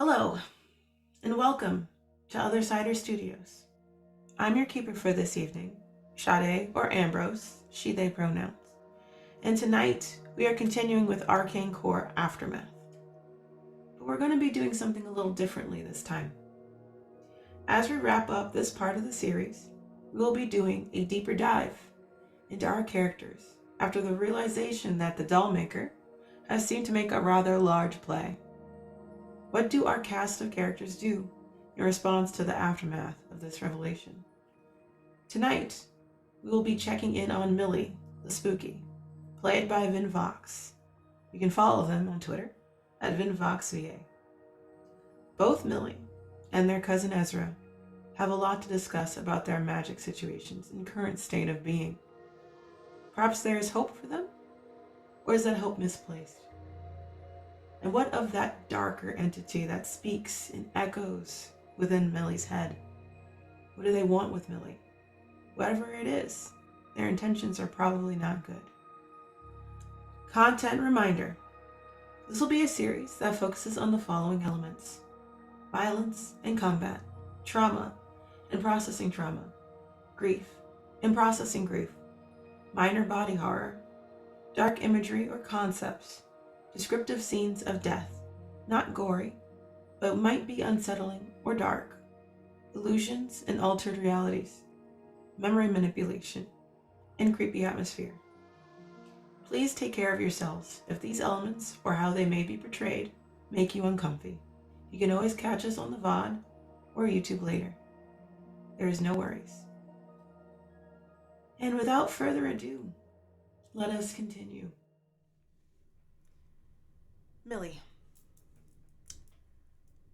Hello, and welcome to Othersider Studios. I'm your keeper for this evening, Sade or Ambrose, she, they pronouns. And tonight, we are continuing with Arcane Corps AfterMath. But we're going to be doing something a little differently this time. As we wrap up this part of the series, we will be doing a deeper dive into our characters after the realization that the doll maker has seemed to make a rather large play. What do our cast of characters do in response to the aftermath of this revelation? Tonight, we will be checking in on Millie, the Spooky, played by 𝒉𝒂𝒂. You can follow them on Twitter at 𝒉𝒂𝒂. Both Millie and their cousin Ezra have a lot to discuss about their magic situations and current state of being. Perhaps there is hope for them? Or is that hope misplaced? And what of that darker entity that speaks and echoes within Millie's head? What do they want with Millie? Whatever it is, their intentions are probably not good. Content reminder. This will be a series that focuses on the following elements: violence and combat, trauma and processing trauma, grief and processing grief, minor body horror, dark imagery or concepts, descriptive scenes of death, not gory, but might be unsettling or dark, illusions and altered realities, memory manipulation, and creepy atmosphere. Please take care of yourselves if these elements, or how they may be portrayed, make you uncomfy. You can always catch us on the VOD or YouTube later. There is no worries. And without further ado, let us continue. Millie,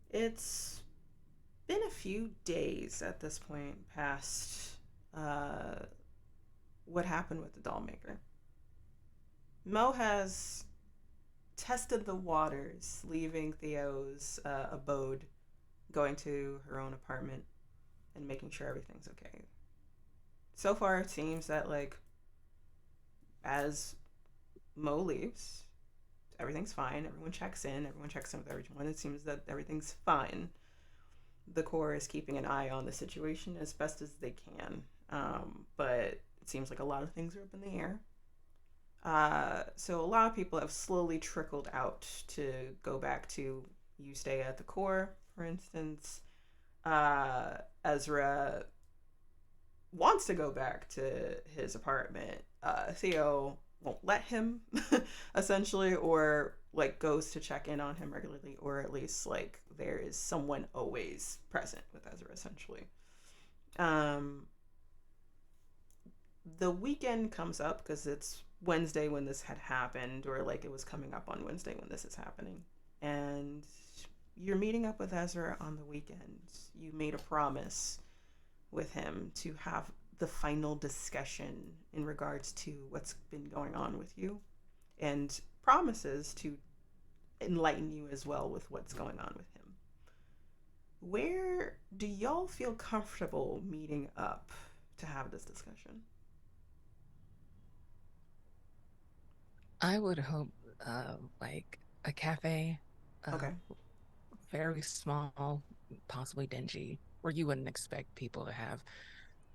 it's been a few days at this point past what happened with the doll maker. Mo has tested the waters, leaving Theo's abode, going to her own apartment, and making sure everything's okay. So far, it seems that, as Mo leaves, everything's fine. Everyone checks in with everyone. It seems that everything's fine. The Corps is keeping an eye on the situation as best as they can. But it seems like a lot of things are up in the air. So a lot of people have slowly trickled out to go back to you stay at the Corps, for instance. Ezra wants to go back to his apartment. Theo won't let him, essentially, or goes to check in on him regularly, or at least there is someone always present with Ezra, essentially. The weekend comes up because it's Wednesday when this had happened, or it was coming up on Wednesday when this is happening, and you're meeting up with Ezra on the weekend. You made a promise with him to have the final discussion in regards to what's been going on with you, and promises to enlighten you as well with what's going on with him. Where do y'all feel comfortable meeting up to have this discussion? I would hope a cafe, Okay. very small, possibly dingy, where you wouldn't expect people to have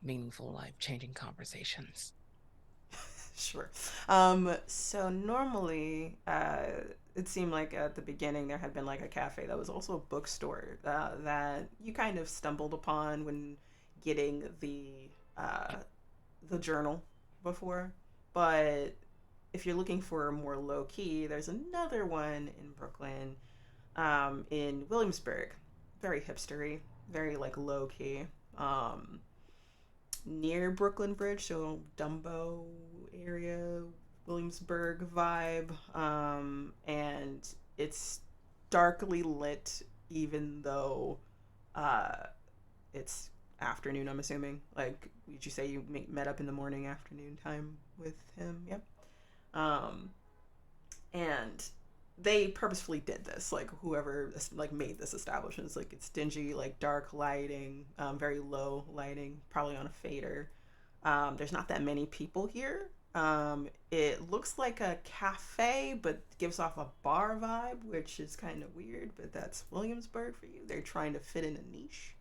meaningful, life-changing conversations. Sure. So normally, it seemed like at the beginning there had been a cafe that was also a bookstore that you kind of stumbled upon when getting the journal before. But if you're looking for more low key, there's another one in Brooklyn, in Williamsburg, very hipstery, very low key. Near Brooklyn Bridge, so Dumbo area, Williamsburg vibe, and it's darkly lit, even though it's afternoon. I'm assuming. Did you say you met up in the morning, afternoon time with him? Yep. And they purposefully did this. Whoever made this establishment, it's dingy, dark lighting, very low lighting, probably on a fader. There's not that many people here, It looks like a cafe, but gives off a bar vibe, which is kind of weird, but that's Williamsburg for you. They're trying to fit in a niche.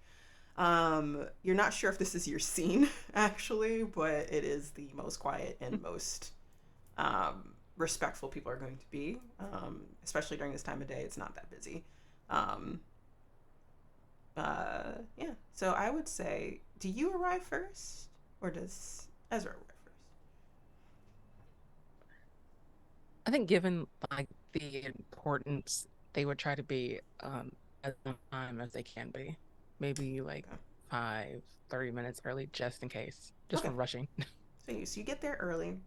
You're not sure if this is your scene, actually, but it is the most quiet and most respectful people are going to be, especially during this time of day. It's not that busy. Um, yeah. So I would say, do you arrive first, or does Ezra arrive first? I think given like the importance, they would try to be as on time as they can be. Maybe like Okay. 30 minutes early just in case, just Okay. for rushing. So you get there early.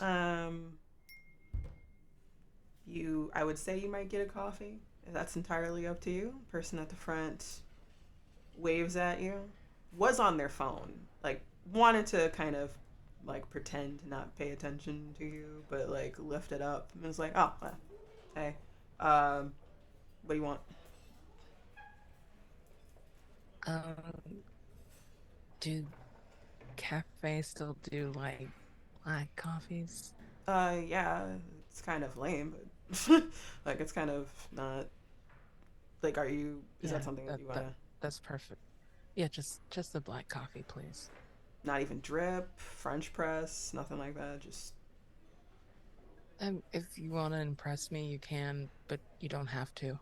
Um, I would say you might get a coffee. That's entirely up to you. Person at the front waves at you. Was on their phone, like wanted to kind of like pretend to not pay attention to you, but like lift it up and was like, "Oh, hey, um, what do you want?" Um, do cafes still do like black coffees? Yeah, it's kind of lame, but like it's kind of not like. Are you? Is that Yeah, something that that you that wanna? that's perfect. Yeah, just the black coffee, please. Not even drip, French press, nothing like that. Just If you want to impress me, you can, but you don't have to.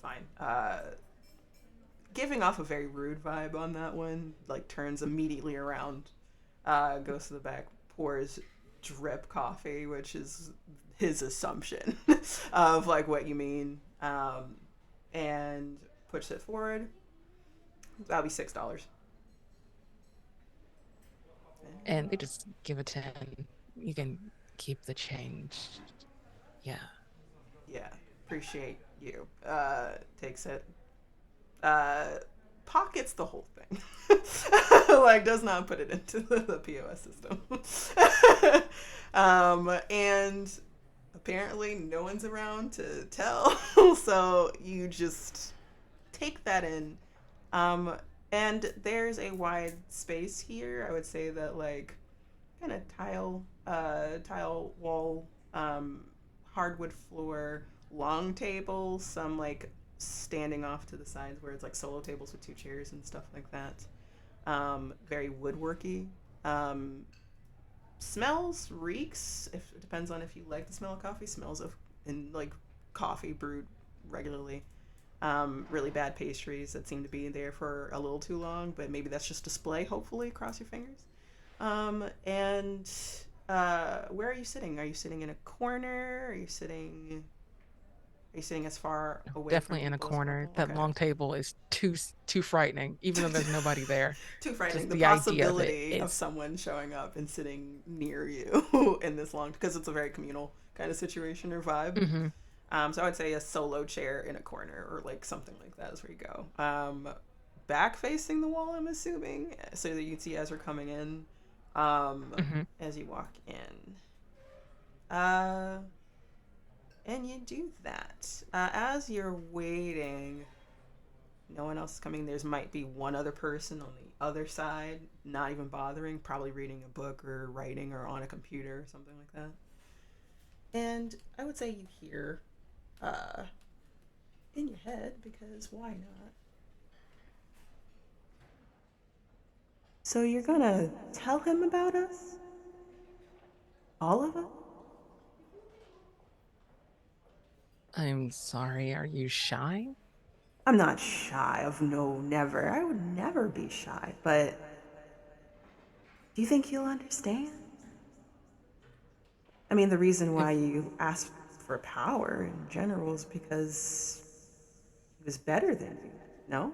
fine. Giving off a very rude vibe on that one. Like turns immediately around, goes to the back, pours drip coffee, which is his assumption of like what you mean, and puts it forward. That'll be $6. And they just give a 10. You can keep the change. Yeah. Yeah, appreciate you. Takes it. Uh, Pockets the whole thing. Like does not put it into the POS system. And apparently no one's around to tell. So you just take that in. Um, and there's a wide space here. I would say that like kind of tile wall, um, hardwood floor, long tables, some like standing off to the sides where it's like solo tables with two chairs and stuff like that. Very woodworky. Um, Smells, reeks. If it depends on if you like the smell of coffee. Smells of in like coffee brewed regularly. Really bad pastries that seem to be there for a little too long, but maybe that's just display. Hopefully, cross your fingers. And where are you sitting? Are you sitting in a corner? Are you sitting as far No, away from definitely in a people as corner. possible? That Okay. long table is too frightening, even though there's nobody there. Too frightening. Just The the idea of it possibility of is. someone showing up and sitting near you in this long, because it's a very communal kind of situation or vibe. Hmm. So I would say a solo chair in a corner or like something like that is where you go. Back facing the wall, I'm assuming, so that you can see as we're coming in, Hmm. as you walk in. Uh, and you do that. As you're waiting, no one else is coming. There's might be one other person on the other side, not even bothering, probably reading a book or writing or on a computer or something like that. And I would say you hear uh, in your head, because why not? So you're gonna tell him about us? All of us? I'm sorry, are you shy? I'm not shy of no, never. I would never be shy, but do you think he'll understand? I mean, the reason why If you asked for power in general is because he was better than you, no?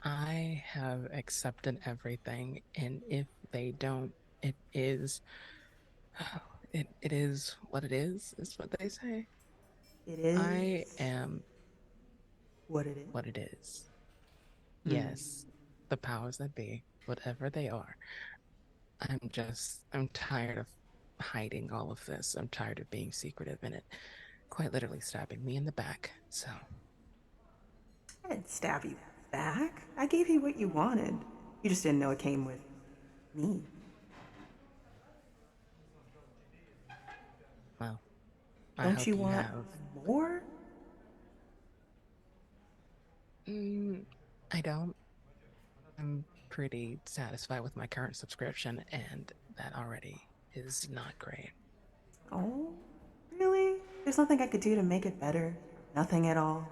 I have accepted everything, and if they don't, it is it is is what they say. It I is am what it is. what it is. Hmm. Yes, the powers that be, whatever they are. I'm tired of hiding all of this. I'm tired of being secretive in it. Quite literally stabbing me in the back. So, I didn't stab you back. I gave you what you wanted. You just didn't know it came with Me. Well, I Don't you hope you want have. more? Mm, I don't. I'm pretty satisfied with my current subscription, and that already is not great. Oh, really? There's nothing I could do to make it better? Nothing at all?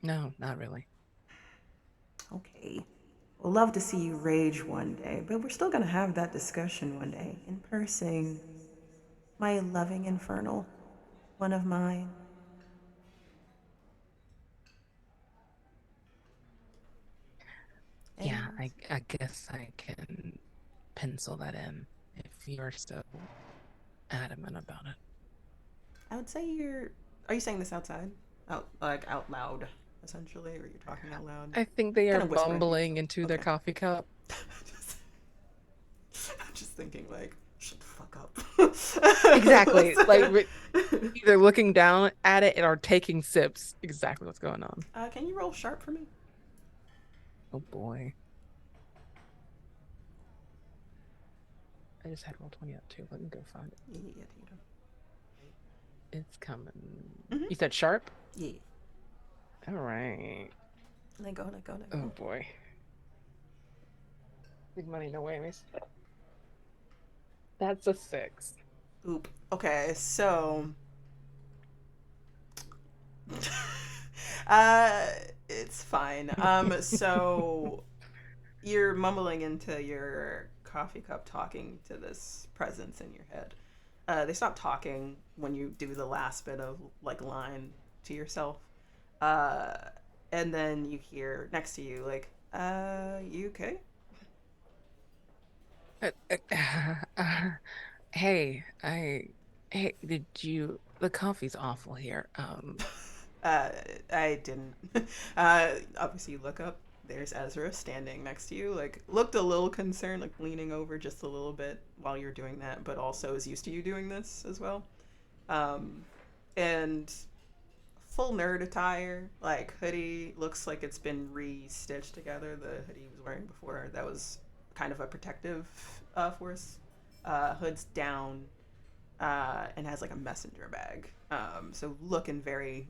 No, not really. Okay. We'll love to see you rage one day, but we're still gonna have that discussion one day in person. My loving infernal, one of mine. Yeah, And I guess I can pencil that in if you're so adamant about it. I would say you're. Are you saying this outside? Out like out loud, essentially, or you're talking out loud? I think they are Kind of whispering to bumbling yourself. into their Okay. coffee cup. just, I'm just thinking like, shut the fuck up. Exactly. Like either looking down at it or taking sips. Exactly what's going on. Can you roll sharp for me? Oh boy. I just had roll 20 up too. Let me go find it. Yeah, take it. It's coming. Mm-hmm. You said sharp? Yeah. All right. Let go, let go, let Oh go. boy. Big money, no way, miss. That's a 6. Oop. Okay, so uh it's fine. So you're mumbling into your coffee cup talking to this presence in your head. They stop talking when you do the last bit of like line to yourself. Uh and then you hear next to you like, you okay? Uh, uh, hey, hey, did you, the coffee's awful here. Uh, I didn't. Obviously, you look up. There's Ezra standing next to you. Like, looked a little concerned, like leaning over just a little bit while you're doing that, but also is used to you doing this as well. Um, and full nerd attire, like hoodie, looks like it's been re-stitched together. The hoodie he was wearing before, that was kind of a protective force. Hood's down, and has like a messenger bag. So looking very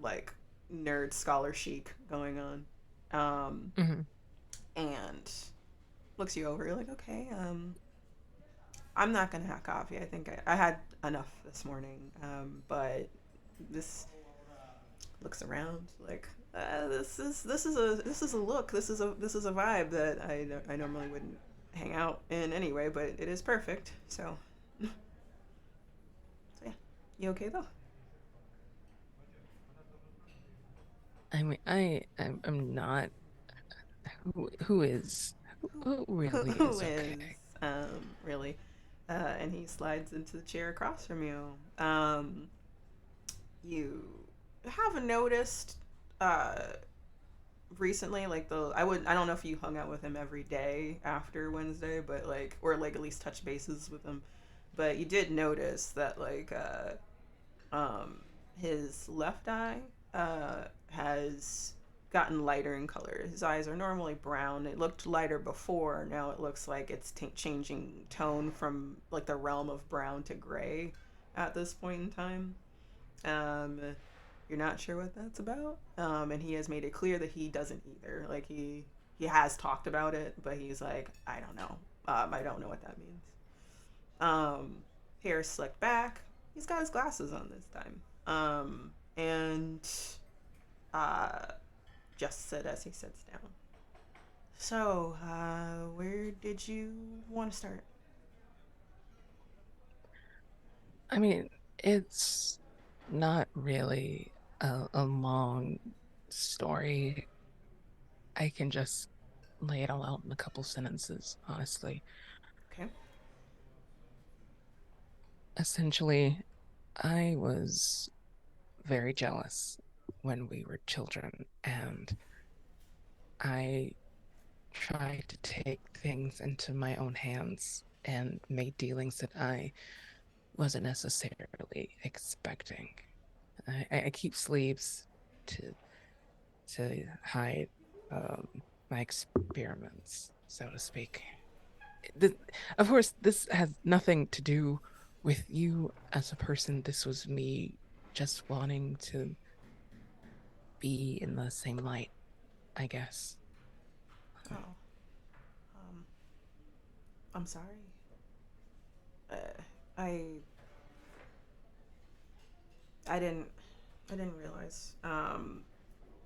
like nerd scholar chic going on. mhm. And looks you over. You're like, okay, I'm not gonna have coffee. I think I had enough this morning. But this looks around like this is a look. This is a vibe that I normally wouldn't hang out in anyway. But it is perfect. So yeah, you okay though? I mean, I'm not. Who is? Who really Who is is okay? really, and he slides into the chair across from you. You haven't noticed uh, recently, like I don't know if you hung out with him every day after Wednesday, but like or like at least touch bases with him, but you did notice that like his left eye has gotten lighter in color. His eyes are normally brown. It looked lighter before. Now it looks like it's changing tone from like the realm of brown to gray at this point in time. Um, you're not sure what that's about. And he has made it clear that he doesn't either. Like he has talked about it, but he's like, I don't know. I don't know what that means. Um, Hair slicked back. He's got his glasses on this time. And uh, just said as he sits down. So, where did you want to start? I mean, it's not really a long story. I can just lay it all out in a couple sentences, honestly. Okay. Essentially, I was very jealous when we were children, and I tried to take things into my own hands and make dealings that I wasn't necessarily expecting. I keep sleeves to hide my experiments, so to speak. Th- of course, this has nothing to do with you as a person. This was me just wanting to be in the same light, I guess. Oh, um, I'm sorry. Uh, I I didn't I didn't realize.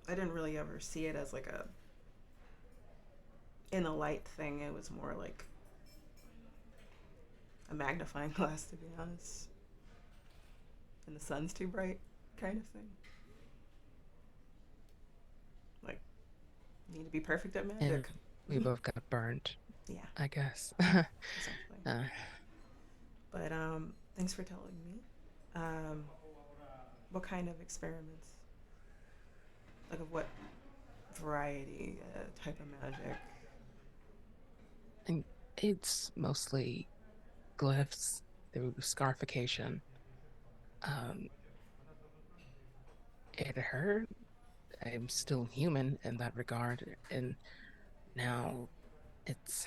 I didn't really ever see it as like a in a light thing. It was more like a magnifying glass, to be honest. And the sun's too bright, kind of thing. Like, you need to be perfect at And magic. we both got burned, Yeah, I guess. exactly. uh, But thanks for telling me. Um, what kind of experiments? Like of what variety, type of magic? and it's mostly glyphs through scarification. Um, it hurt. I'm still human in that regard, and now it's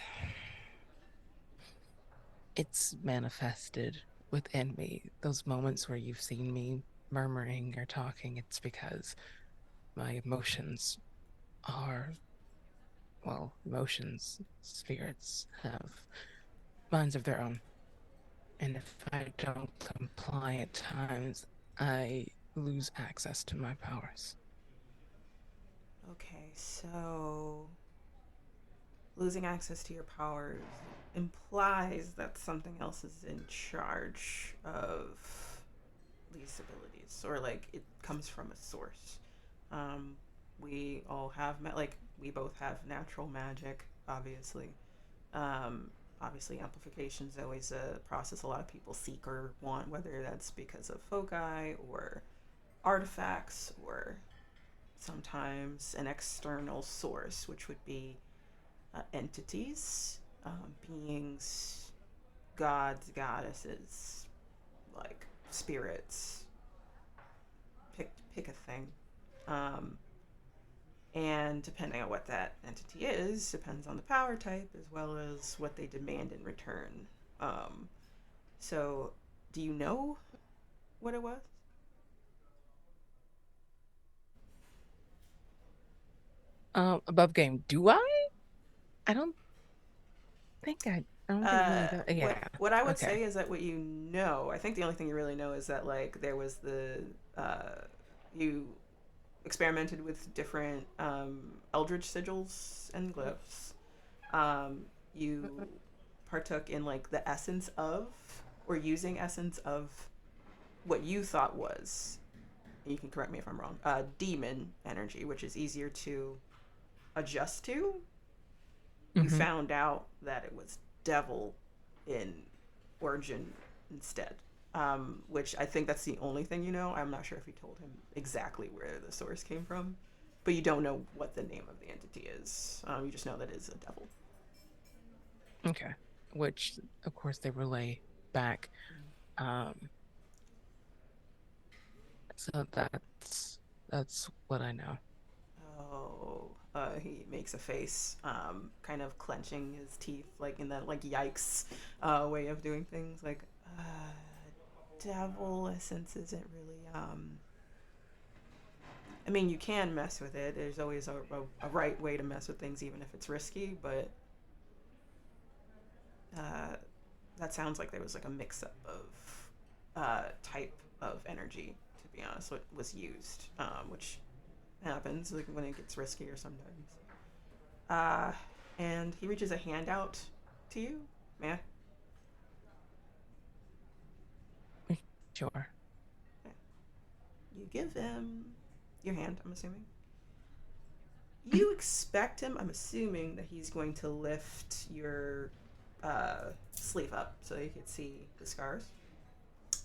it's manifested within me. Those moments where you've seen me murmuring or talking, it's because my emotions are, well, emotions, spirits have minds of their own. And if I don't comply at times, I lose access to my powers. Okay, so losing access to your powers implies that something else is in charge of these abilities, or like it comes from a source. Um, we all have like we both have natural magic, obviously. Um, Obviously, amplification is always a process a lot of people seek or want, whether that's because of foci or artifacts or sometimes an external source, which would be entities, beings, gods, goddesses, like spirits. Pick a thing. Um, and depending on what that entity is, depends on the power type as well as what they demand in return. Um, so, do you know what it was? Above game, do I? I don't I don't think it really does. What Yeah. I would Okay. say is that what you know, I think the only thing you really know is that like there was you experimented with different eldritch sigils and glyphs. You partook in like the essence of or using essence of what you thought was, and you can correct me if I'm wrong, demon energy, which is easier to adjust to. You Hmm. found out that it was devil in origin instead. Which I think that's the only thing you know. I'm not sure if you told him exactly where the source came from, but you don't know what the name of the entity is. You just know that it's a devil. Okay. Which, of course, they relay back. Um, so that's what I know. Oh, he makes a face, kind of clenching his teeth, like in that like yikes way of doing things. Like, devil essence isn't really. I mean, you can mess with it. There's always a right way to mess with things, even if it's risky. But uh, that sounds like there was like a mix-up of type of energy. To be honest, what was used, which happens like when it gets riskier sometimes. Uh, and he reaches a hand out to you. Man, Sure. you give him your hand, I'm assuming. You expect him, I'm assuming, that he's going to lift your sleeve up so you can see the scars.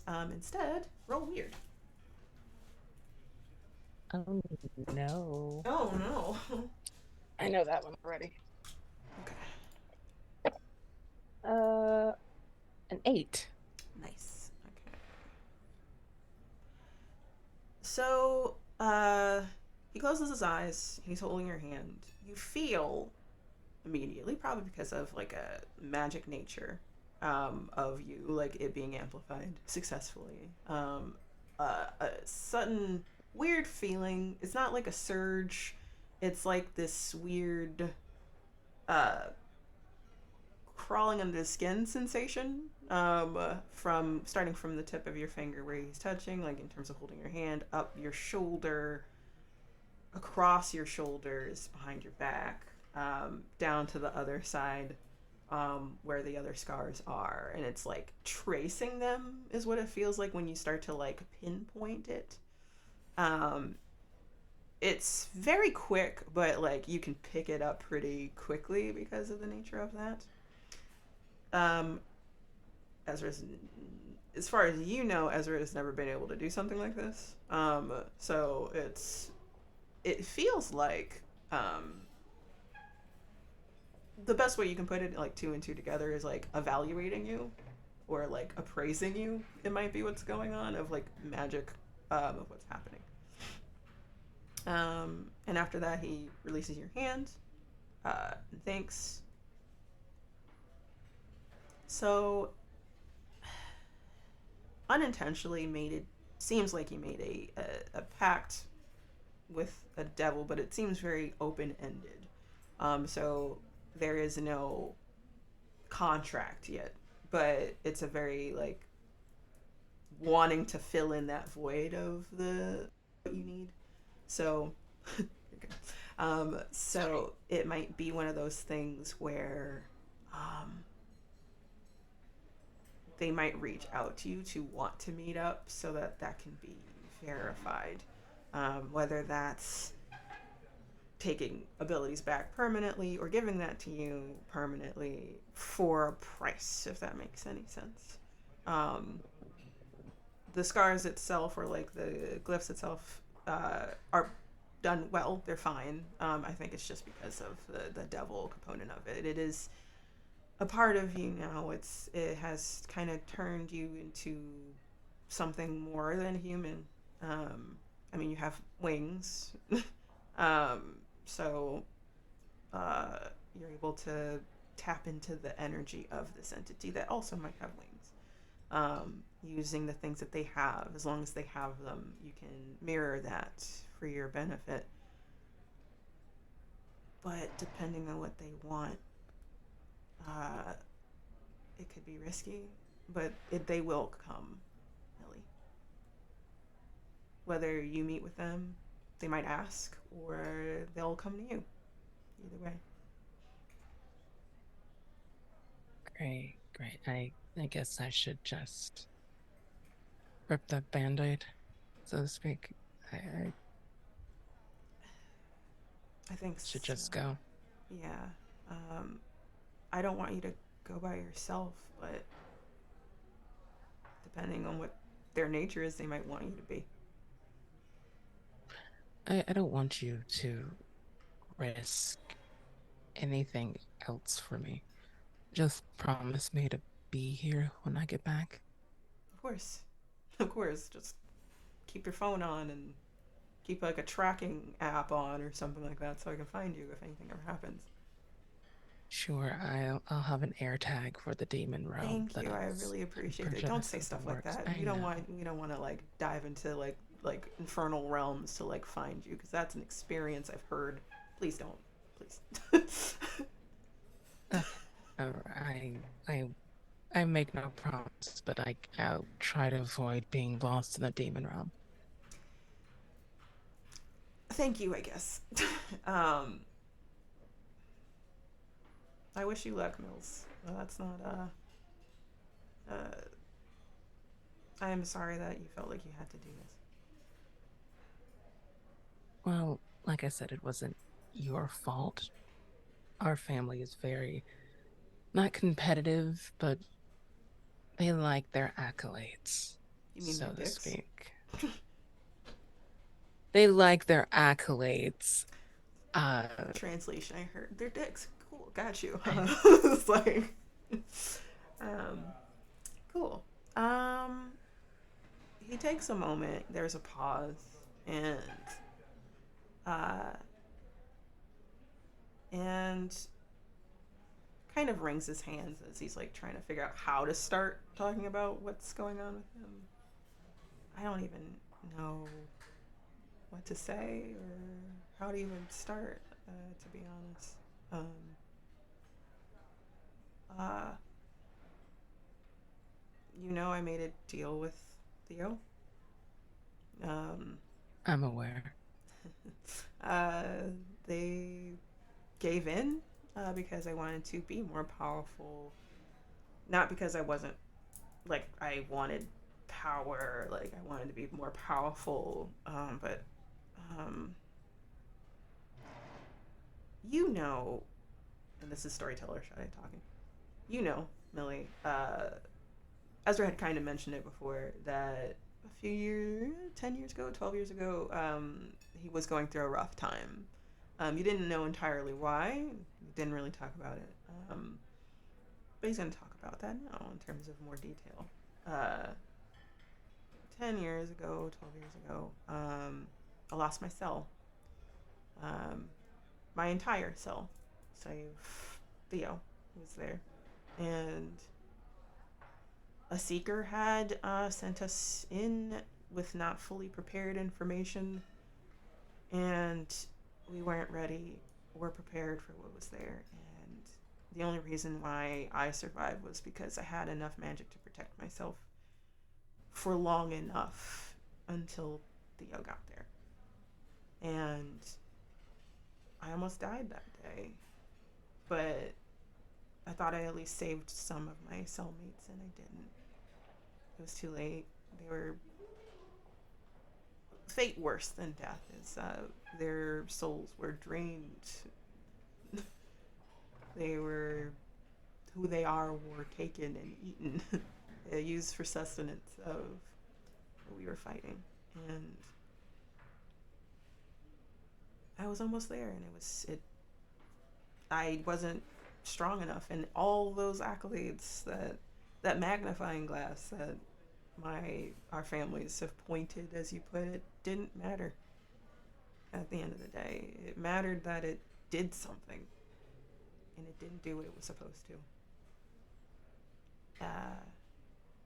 Instead, roll weird. Oh no. Oh no. I know that one already. Okay, Uh, an 8. nice. Okay. So, he closes his eyes. He's holding your hand. you feel immediately, probably because of like a magic nature of you, like it being amplified successfully. A sudden weird feeling. It's not like a surge. It's like this weird uh, crawling under the skin sensation from starting from the tip of your finger where he's touching, like in terms of holding your hand, up your shoulder, across your shoulders, behind your back, down to the other side where the other scars are. And it's like tracing them is what it feels like when you start to like pinpoint it. Um, it's very quick, but like you can pick it up pretty quickly because of the nature of that. Um, Ezra, as far as you know, Ezra has never been able to do something like this. So it feels like the best way you can put it, like two and two together, is like evaluating you or like appraising you. It might be what's going on of like magic of what's happening. And after that, he releases your hand and thanks. So unintentionally made it seems like you made a pact with a devil, but it seems very open ended. So there is no contract yet, but it's a very like wanting to fill in that void of the what you need. So, so it might be one of those things where they might reach out to you to want to meet up so that that can be verified. Whether that's taking abilities back permanently or giving that to you permanently for a price, if that makes any sense. The scars itself, or like the glyphs itself, are done well. They're fine. I think it's just because of the devil component of it. It is a part of you now. It has kind of turned you into something more than human. I mean, you have wings, so you're able to tap into the energy of this entity that also might have wings. Using the things that they have, as long as they have them, you can mirror that for your benefit. But depending on what they want, it could be risky, but they will come, Millie. Whether you meet with them, they might ask, or they'll come to you. Either way. Great, great. I guess I should just rip that band-aid, so to speak. I think should so. just go. Yeah. I don't want you to go by yourself, but depending on what their nature is, they might want you to be. I don't want you to risk anything else for me. Just promise me to be here when I get back. Of course. Of course. Just keep your phone on and keep like a tracking app on or something like that so I can find you if anything ever happens. Sure, I'll have an air tag for the demon realm. Thank you. I really appreciate it. Don't say stuff like that. I know. We don't want to like dive into like infernal realms to like find you because that's an experience I've heard. Please don't. Please. I make no promise, but I'll try to avoid being lost in the demon realm. Thank you, I guess. I wish you luck, Mills. Well, that's not I am sorry that you felt like you had to do this. Well, like I said, it wasn't your fault. Our family is very, not competitive, but they like their accolades, You mean so their to dicks? speak. They like their accolades. Translation, I heard their dicks. Cool, got you. It's like, um, cool. He takes a moment. There's a pause, and uh, and kind of wrings his hands as he's like trying to figure out how to start talking about what's going on with him. I don't even know what to say or how to even start, to be honest. Uh, I made a deal with Theo. Um, I'm aware. uh, they gave in because I wanted to be more powerful, not because I wasn't like I wanted power, like I wanted to be more powerful, but um, and this is storyteller Shade talking. Millie, Ezra had kind of mentioned it before that a few years, 10 years ago, 12 years ago, he was going through a rough time. You didn't know entirely why. You didn't really talk about it. But he's going to talk about that now in terms of more detail. 10 years ago, 12 years ago, I lost my cell. My entire cell. Save Theo, who was there. And a seeker had sent us in with not fully prepared information, and we weren't ready or prepared for what was there. And the only reason why I survived was because I had enough magic to protect myself for long enough until Theo got there. And I almost died that day, but I thought I at least saved some of my cellmates, and I didn't. It was too late. They were fate worse than death. Is their souls were drained. They were who they are were taken and eaten, used for sustenance of what we were fighting, and I was almost there, and I wasn't strong enough, and all those accolades, that magnifying glass that our families have pointed, as you put it, didn't matter. At the end of the day, it mattered that it did something, and it didn't do what it was supposed to.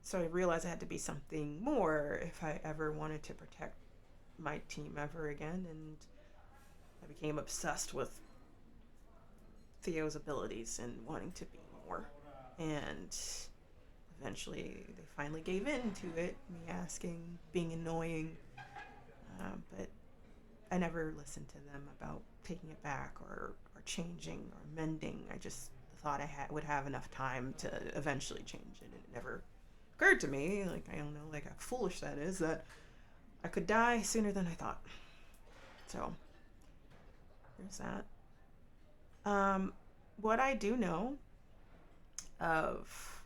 So I realized I had to be something more if I ever wanted to protect my team ever again, and I became obsessed with Theo's abilities and wanting to be more. And eventually they finally gave in to it, me asking, being annoying, but I never listened to them about taking it back or changing or mending. I just thought I would have enough time to eventually change it, and it never occurred to me, like, I don't know, like how foolish that is, that I could die sooner than I thought. So there's that. What I do know of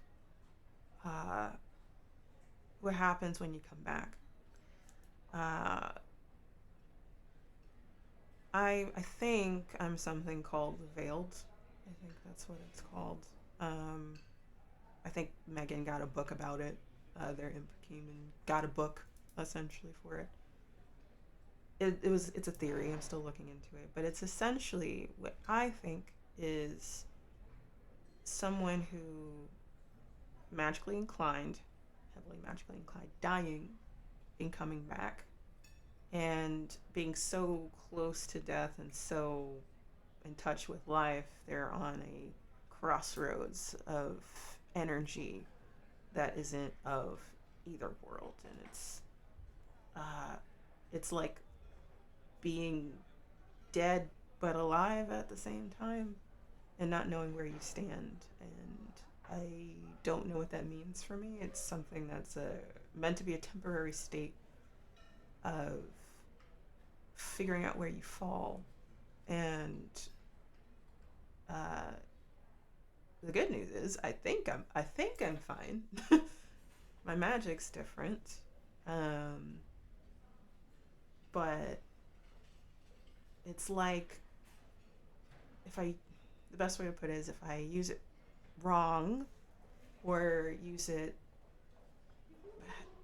what happens when you come back. I think I'm something called veiled. I think that's what it's called. I think Megan got a book about it. Their imp came and got a book essentially for it. It's a theory. I'm still looking into it, but it's essentially what I think is someone who magically inclined, heavily magically inclined, dying and coming back, and being so close to death and so in touch with life, they're on a crossroads of energy that isn't of either world, and it's like being dead but alive at the same time, and not knowing where you stand. And I don't know what that means for me. It's something that's meant to be a temporary state of figuring out where you fall. And the good news is, I think I'm fine. My magic's different, but it's like the best way to put it is, if I use it wrong or use it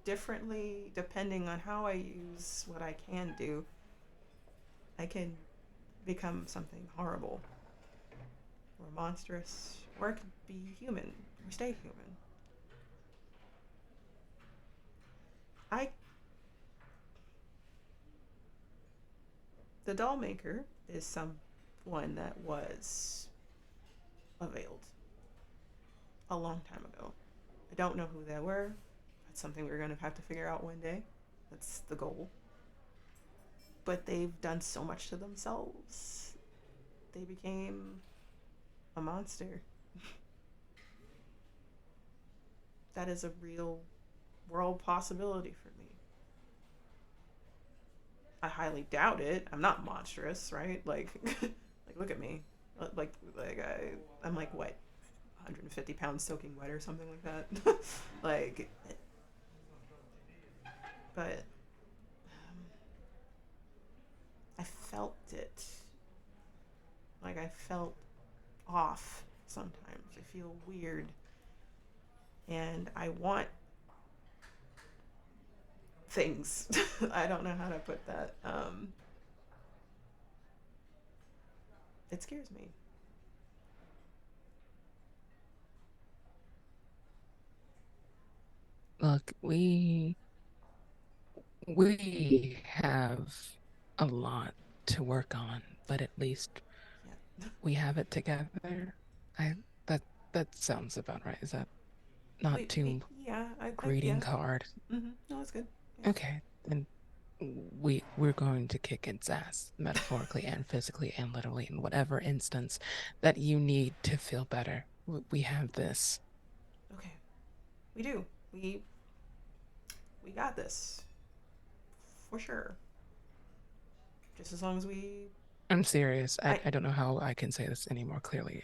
differently depending on how I use what I can do, I can become something horrible. or monstrous, or it could be human, or stay human. The doll maker is someone that was availed a long time ago. I don't know who they were. That's something we're going to have to figure out one day. That's the goal. But they've done so much to themselves. They became a monster. That is a real world possibility for me. I highly doubt it. I'm not monstrous, right? Like look at me. I'm like what, 150 pounds soaking wet or something like that. Like, but I felt it. Like I felt off sometimes. I feel weird, and I want things. I don't know how to put that. It scares me. Look, we have a lot to work on, but at least Yeah. we have it together. I that that sounds about right. Is that not too Yeah, greeting yeah. card? No, it's good. Yeah. Okay, then we're going to kick its ass, metaphorically and physically and literally, in whatever instance that you need to feel better. We have this. Okay, we do. We got this for sure. Just as long as we. I'm serious. I don't know how I can say this any more clearly.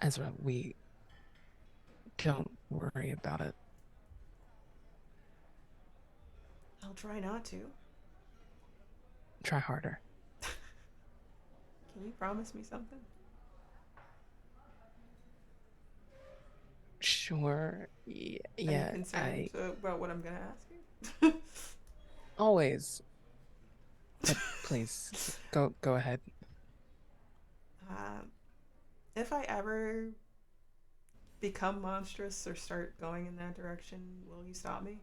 Ezra, we don't worry about it. I'll try not to. Try harder. Can you promise me something? Sure. Yeah. Are you concerned about what I'm gonna ask you? Always. But please, go ahead. If I ever become monstrous or start going in that direction, will you stop me?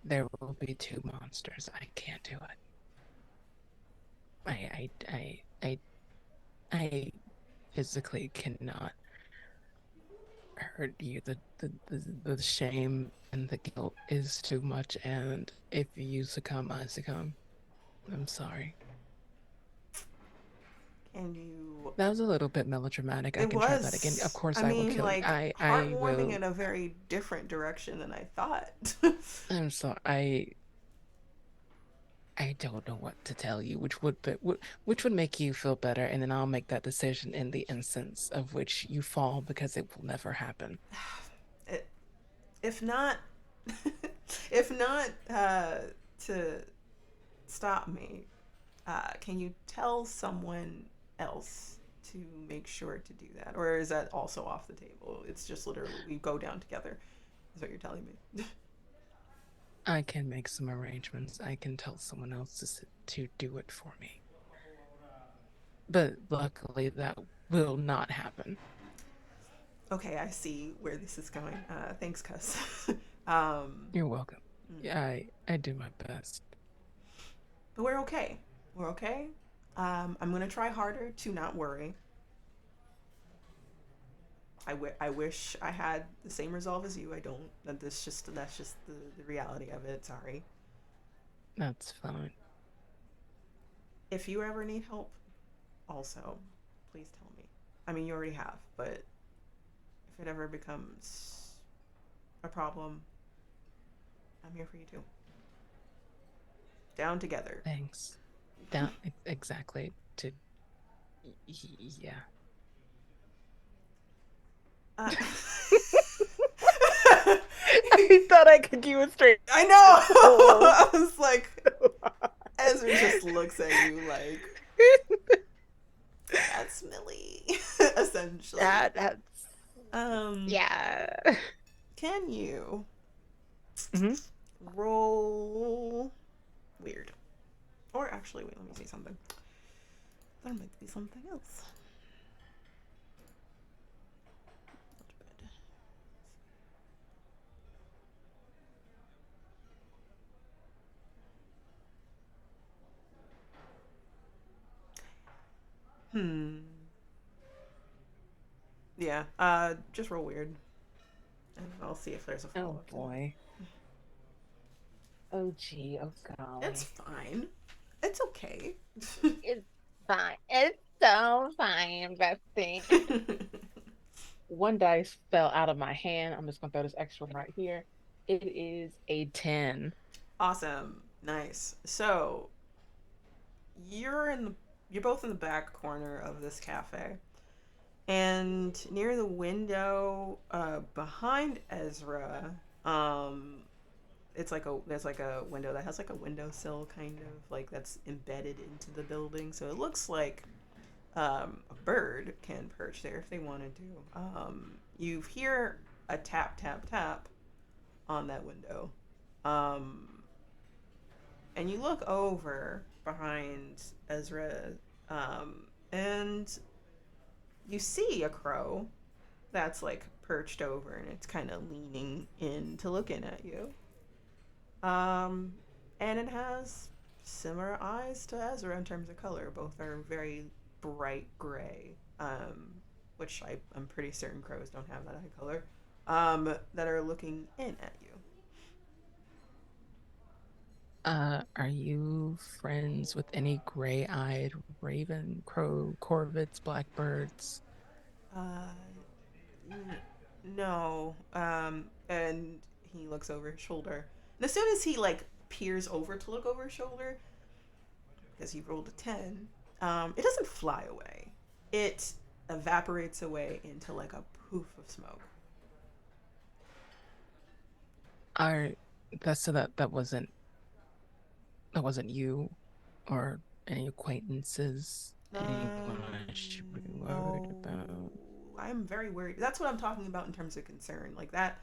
There will be two monsters. I can't do it. I physically cannot hurt you. The shame and the guilt is too much, and if you succumb, I succumb. I'm sorry. Can you? That was a little bit melodramatic. I It can try that again. Of was. course, I I will mean, kill you. like I heartwarming will. in a very different direction than I thought. I'm sorry. I don't know what to tell you, which would make you feel better, and then I'll make that decision in the instance of which you fall, because it will never happen. It, if not, if not to stop me, can you tell someone else to make sure to do that, or is that also off the table? It's just literally we go down together. Is what you're telling me? I can make some arrangements. I can tell someone else to do it for me. But luckily, that will not happen. Okay, I see where this is going. Thanks, Cuss. You're welcome. Yeah, I do my best. But we're okay. We're okay. I'm gonna try harder to not worry. I wish I had the same resolve as you. I don't. That's just the reality of it. Sorry. That's fine. If you ever need help, also, please tell me. I mean, you already have, but if it ever becomes a problem, I'm here for you too. Down together. Thanks. Down exactly to yeah. I thought I could give a straight. I know. I was like, Ezra just looks at you like, that's Millie, essentially. That's yeah. Can you roll weird? Or actually, wait, let me see something. There might be something else. Hmm. Yeah. Just roll weird, and I'll see if there's a follow Oh up to that. boy. Oh gee, oh It's golly. fine. It's okay. It's fine. It's so fine, bestie. One dice fell out of my hand. I'm just gonna throw this extra one right here. It is a 10. Awesome. Nice. So you're in the you're both in the back corner of this cafe. And near the window, behind Ezra, it's like there's like a window that has like a windowsill kind of like that's embedded into the building. So it looks like a bird can perch there if they wanted to. You hear a tap tap tap on that window, um, and you look over behind Ezra, and you see a crow that's like perched over and it's kind of leaning into looking at you. Um, and it has similar eyes to Ezra in terms of color. Both are very bright gray, which I'm pretty certain crows don't have that eye color, that are looking in at you. Are you friends with any gray-eyed raven, crow, corvids, blackbirds? Uh, no. And he looks over his shoulder. And as soon as he like peers over to look over his shoulder, because he rolled a 10, it doesn't fly away. It evaporates away into like a poof of smoke. Are that's so that wasn't you or any acquaintances? Anyone I should be worried No. about? I'm very worried. That's what I'm talking about in terms of concern. Like that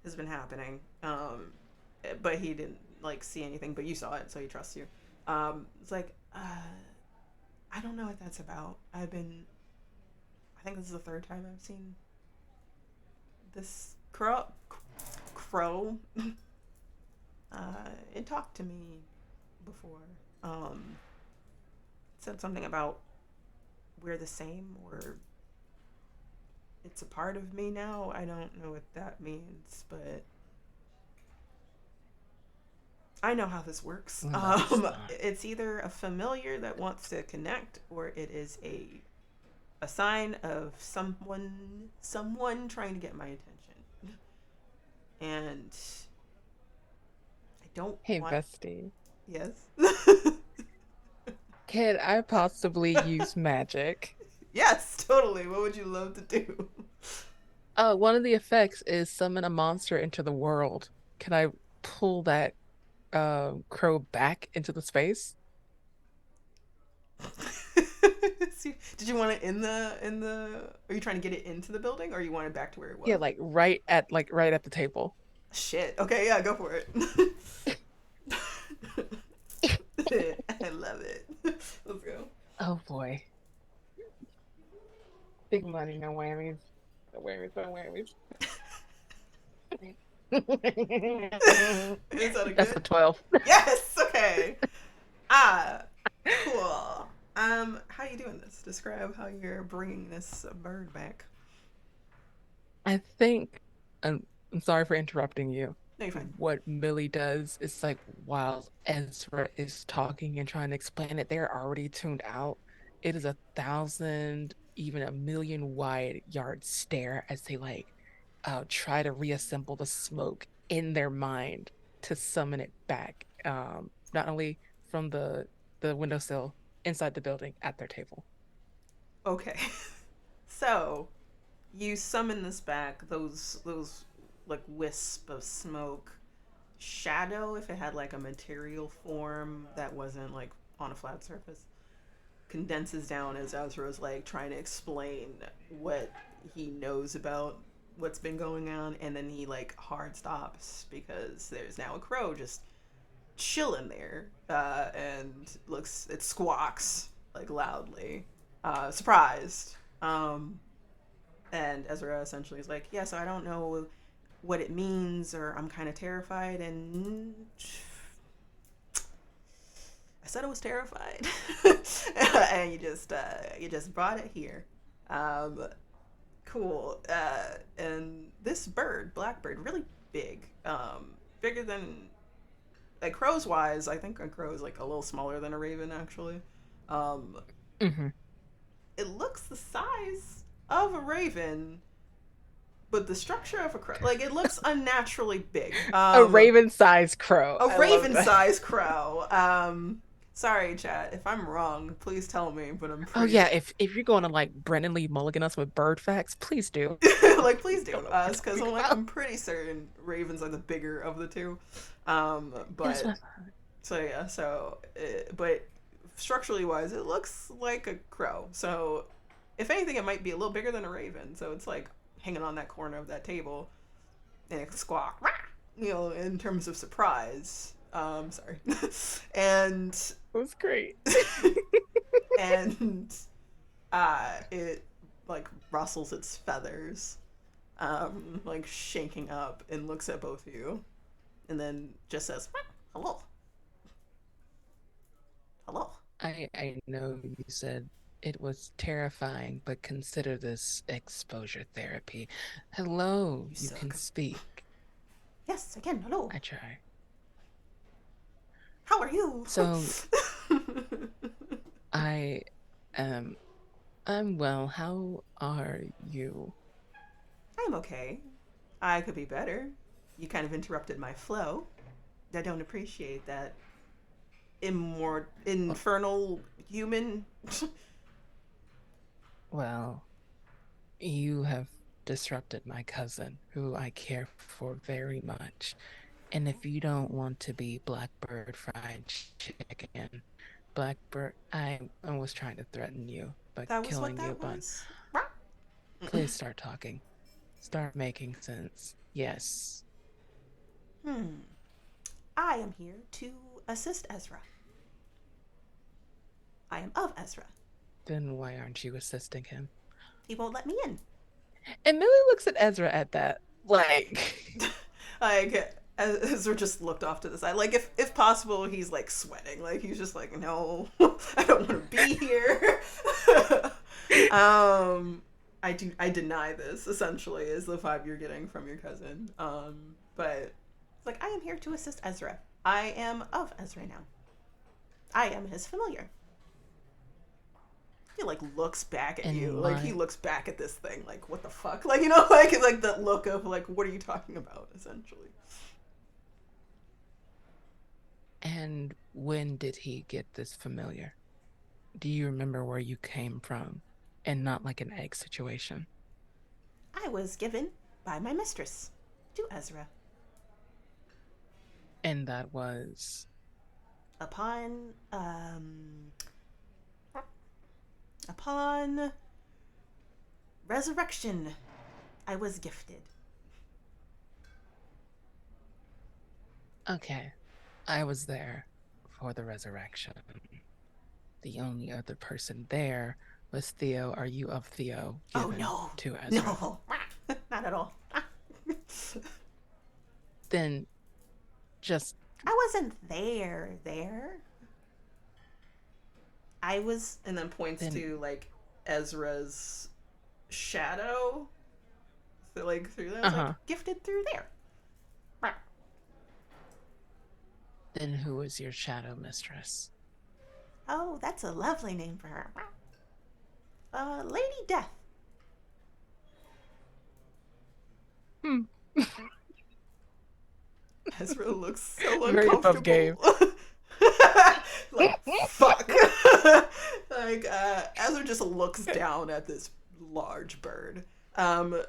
has been happening. But he didn't like see anything, but you saw it, so he trusts you. It's like, I don't know what that's about. I think this is the third time I've seen this crow. It talked to me before. Um, it said something about we're the same, or it's a part of me now. I don't know what that means, but I know how this works. Well, that's not. It's either a familiar that wants to connect, or it is a sign of someone trying to get my attention. And I don't Hey, want. bestie. Yes. Can I possibly use magic? Yes, totally. What would you love to do? One of the effects is summon a monster into the world. Can I pull that crow back into the space? Did you want it in the? Are you trying to get it into the building, or you want it back to where it Yeah, was? like right at the table. Shit. Okay, yeah, go for it. I love it. Let's go. Oh boy. Big money, no whammies. No whammies, no whammies. Is that a That's good? a 12. Yes. Okay. Ah, cool. How you doing this? Describe how you're bringing this bird back. I think, I'm sorry for interrupting you. No, you're fine. What Millie does is like while Ezra is talking and trying to explain it, they're already tuned out. It is 1,000, even 1,000,000 wide yard stare as they like try to reassemble the smoke in their mind to summon it back. Not only from the windowsill inside the building at their table. Okay. So you summon this back. Those like wisp of smoke, shadow if it had like a material form that wasn't like on a flat surface, condenses down as Ezra's like trying to explain what he knows about what's been going on, and then he like hard stops because there's now a crow just chilling there, and looks it squawks like loudly, surprised. And Ezra essentially is like, yeah, so I don't know what it means, or I'm kind of terrified, and I said I was terrified, and you just brought it here. Um, cool. And this bird, blackbird, really big, bigger than like crows wise. I think a crow is like a little smaller than a raven actually. Um, Hmm. it looks the size of a raven, but the structure of a crow, like it looks unnaturally big. A raven-sized crow. A I love raven that. sized crow. Sorry, chat. If I'm wrong, please tell me. But I'm Oh pretty yeah, if you're going to like Brennan Lee Mulligan us with bird facts, please do. like please Don't do, know what you're because talking about. I'm pretty certain ravens are the bigger of the two. That's But what. so yeah, but structurally wise, it looks like a crow. So if anything, it might be a little bigger than a raven. So it's like hanging on that corner of that table, and it squawk, "Rah!" In terms of surprise. Sorry, and It was great. and it like rustles its feathers, like shaking up, and looks at both of you, and then just says, "Hello, hello." I know you said it was terrifying, but consider this exposure therapy. Hello, You you can suck. speak. Yes, again, hello. I try. How are you? So I am I'm well. How are you? I'm okay. I could be better. You kind of interrupted my flow. I don't appreciate that. Oh, Infernal human. well, you have disrupted my cousin, who I care for very much. And if you don't want to be Blackbird Fried Chicken, Blackbird, I was trying to threaten you by That was what killing you, that but was? please start talking. Start making sense. Yes. Hmm. I am here to assist Ezra. I am of Ezra. Then why aren't you assisting him? He won't let me in. And Millie looks at Ezra at that. Like, Like, Ezra just looked off to the side. Like, if possible, he's like sweating. Like, he's just like, no, I don't want to be here. um, I deny this. Essentially, is the vibe you're getting from your cousin. But like, I am here to assist Ezra. I am of Ezra now. I am his familiar. He like looks back at you, in like he my looks back at this thing, like what the fuck, like like that look of like what are you talking about, essentially. And when did he get this familiar? Do you remember where you came from? And not like an egg situation. I was given by my mistress to Ezra And that was upon upon resurrection. I was gifted. okay. I was there for the resurrection. The only other person there was Theo. Are you of Theo Oh given no, to Ezra? no, not at all. Then just I wasn't there. I was, and then points then to like Ezra's shadow. So like through there, I was like uh-huh. gifted through there. Then who was your shadow mistress? Oh, that's a lovely name for her. Lady Death. Hmm. Ezra looks so Very above uncomfortable. game. Like fuck. Like Ezra just looks down at this large bird. Um,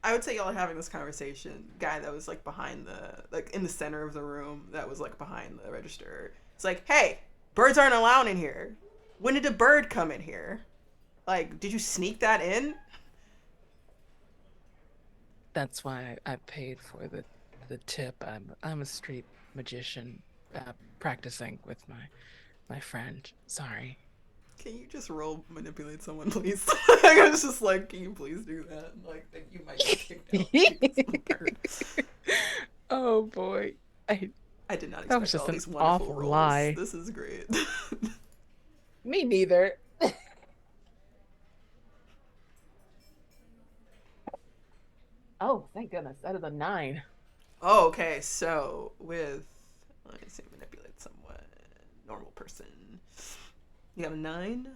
I would say y'all are having this conversation. Guy that was like behind the like in the center of the room that was like behind the register. It's like, hey, birds aren't allowed in here. When did a bird come in here? Like, did you sneak that in? That's why I paid for the tip. I'm a street magician, practicing with my friend. Sorry. Can you just roll manipulate someone, please? I was just like, can you please do that? Like, that you might get kicked out because of the bird. Oh boy. I did not That was expect just all an these wonderful awful rolls. lie. This is great. Me neither. Oh, thank goodness. That is a 9. Oh, okay, so with, let me see, manipulate someone, normal person. You have a 9?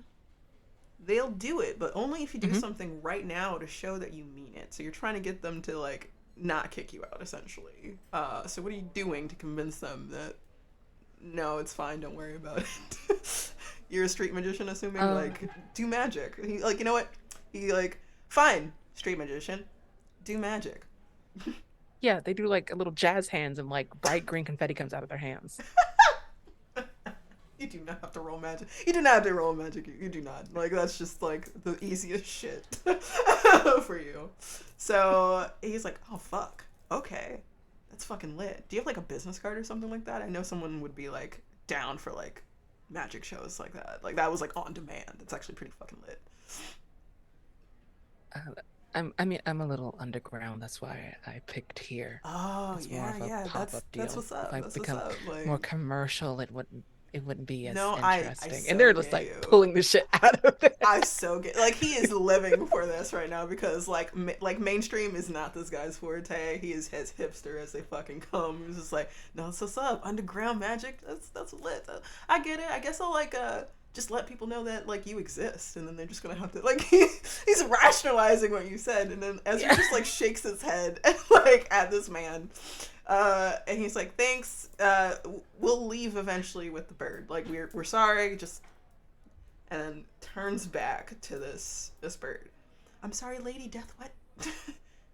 They'll do it, but only if you do something right now to show that you mean it. So you're trying to get them to, like, not kick you out, essentially. So what are you doing to convince them that, no, it's fine, don't worry about it? You're a street magician, assuming, like, do magic. He, like, you know what? He, like, fine, street magician, do magic. Yeah, they do like little jazz hands and like bright green confetti comes out of their hands. You do not have to roll magic. You do not have to roll magic. You do not. Like, that's just, like, the easiest shit for you. So, he's like, oh, fuck. Okay. That's fucking lit. Do you have, like, a business card or something like that? I know someone would be, like, down for, like, magic shows like that. Like, that was, like, on demand. It's actually pretty fucking lit. I'm a little underground. That's why I picked here. Oh, it's yeah, more of a yeah. pop-up deal. That's what's up. If I That's become what's up. Like, more commercial, it wouldn't be as no, interesting. I so and they're just get like you. pulling the shit out of it. I so get, like, he is living for this right now because like mainstream is not this guy's forte. He is as hipster as they fucking come. He's just like, no, it's what's up, underground magic. That's lit. I get it. I guess I'll like just let people know that like you exist, and then they're just gonna have to like he's rationalizing what you said, and then Ezra just like shakes his head like at this man. And he's like, thanks, we'll leave eventually with the bird. Like, we're sorry, just, and then turns back to this bird. I'm sorry, Lady Death, what?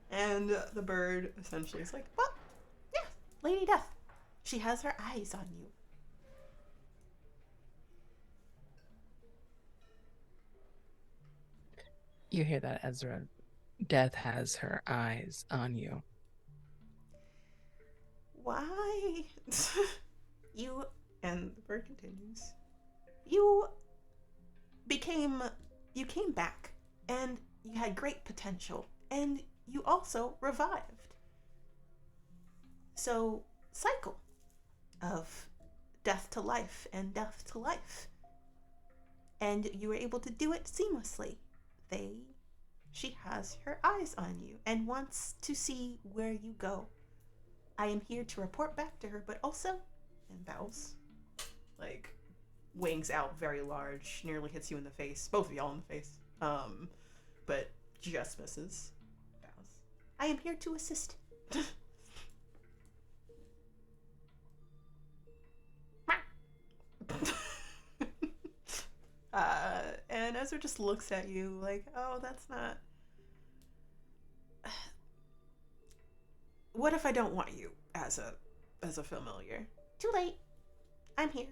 And the bird essentially is like, well, yeah, Lady Death. She has her eyes on you. You hear that, Ezra? Death has her eyes on you. Why? You, and the bird continues, you came back, and you had great potential, and you also revived. So, cycle of death to life and death to life. And you were able to do it seamlessly. She has her eyes on you and wants to see where you go. I am here to report back to her, but also, and bows, like, wings out very large, nearly hits you in the face, both of y'all in the face, but just misses. Bows. I am here to assist. And Ezra just looks at you like, oh, that's not... What if I don't want you as a familiar? Too late. I'm here.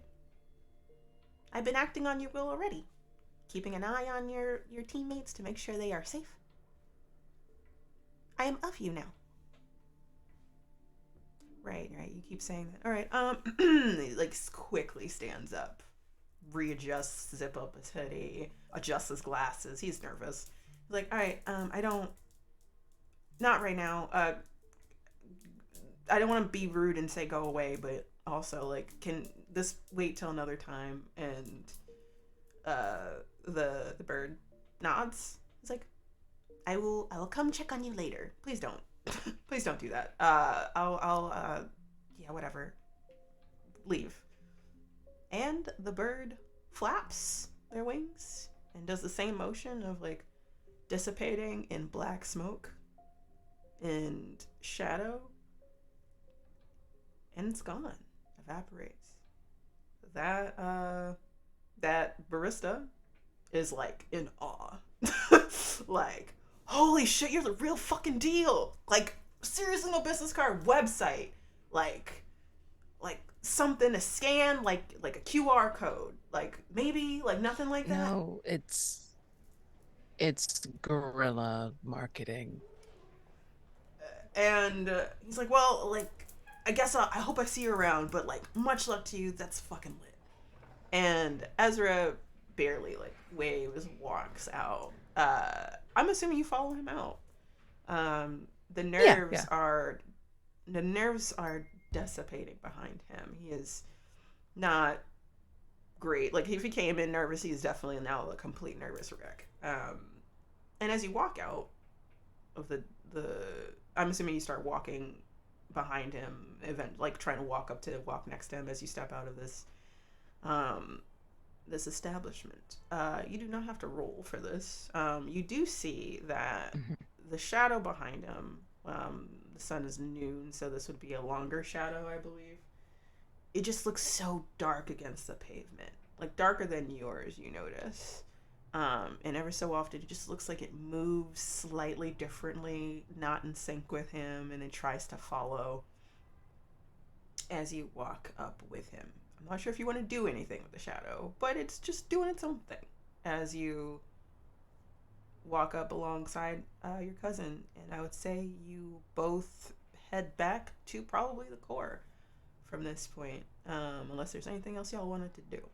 I've been acting on your will already. Keeping an eye on your teammates to make sure they are safe. I am of you now. Right, you keep saying that. Alright, he like quickly stands up. Readjusts, zip up his hoodie, adjusts his glasses. He's nervous. He's like, alright, I don't... Not right now. I don't want to be rude and say go away, but also, like, can this wait till another time? And the bird nods. He's like, I will come check on you later. Please don't. Please don't do that. Yeah, whatever. Leave. And the bird flaps their wings and does the same motion of, like, dissipating in black smoke and shadow. And it's gone. Evaporates. That barista is like in awe. Like, holy shit, you're the real fucking deal. Like, seriously, no business card, website, like something to scan, like a QR code, like maybe like nothing like that. No, it's guerrilla marketing. And he's like, well, like, I guess I hope I see you around, but like, much luck to you. That's fucking lit. And Ezra barely like waves, walks out. I'm assuming you follow him out. The Yeah, nerves yeah. are the nerves are dissipating behind him. He is not great. Like if he came in nervous, he's definitely now a complete nervous wreck. And as you walk out of the I'm assuming you start walking behind him, like trying to walk next to him as you step out of this establishment. You do not have to roll for this. You do see that the shadow behind him, the sun is noon, so this would be a longer shadow, I believe. It just looks so dark against the pavement, like darker than yours, you notice. And ever so often, it just looks like it moves slightly differently, not in sync with him, and it tries to follow as you walk up with him. I'm not sure if you want to do anything with the shadow, but it's just doing its own thing as you walk up alongside your cousin. And I would say you both head back to probably the core from this point, unless there's anything else y'all wanted to do.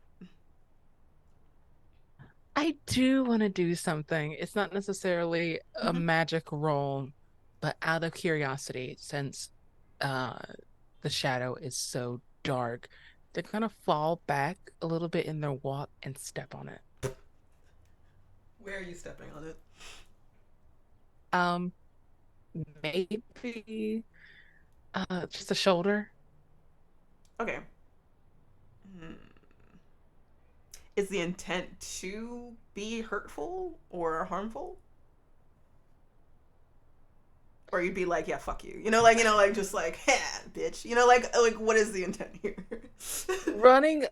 I do want to do something. It's not necessarily a magic roll, but out of curiosity, since the shadow is so dark, they're gonna fall back a little bit in their walk and step on it. Where are you stepping on it? Maybe just a shoulder. Okay. Is the intent to be hurtful or harmful? Or you'd be like, yeah, fuck you. Like just like, ha, bitch. Like what is the intent here? running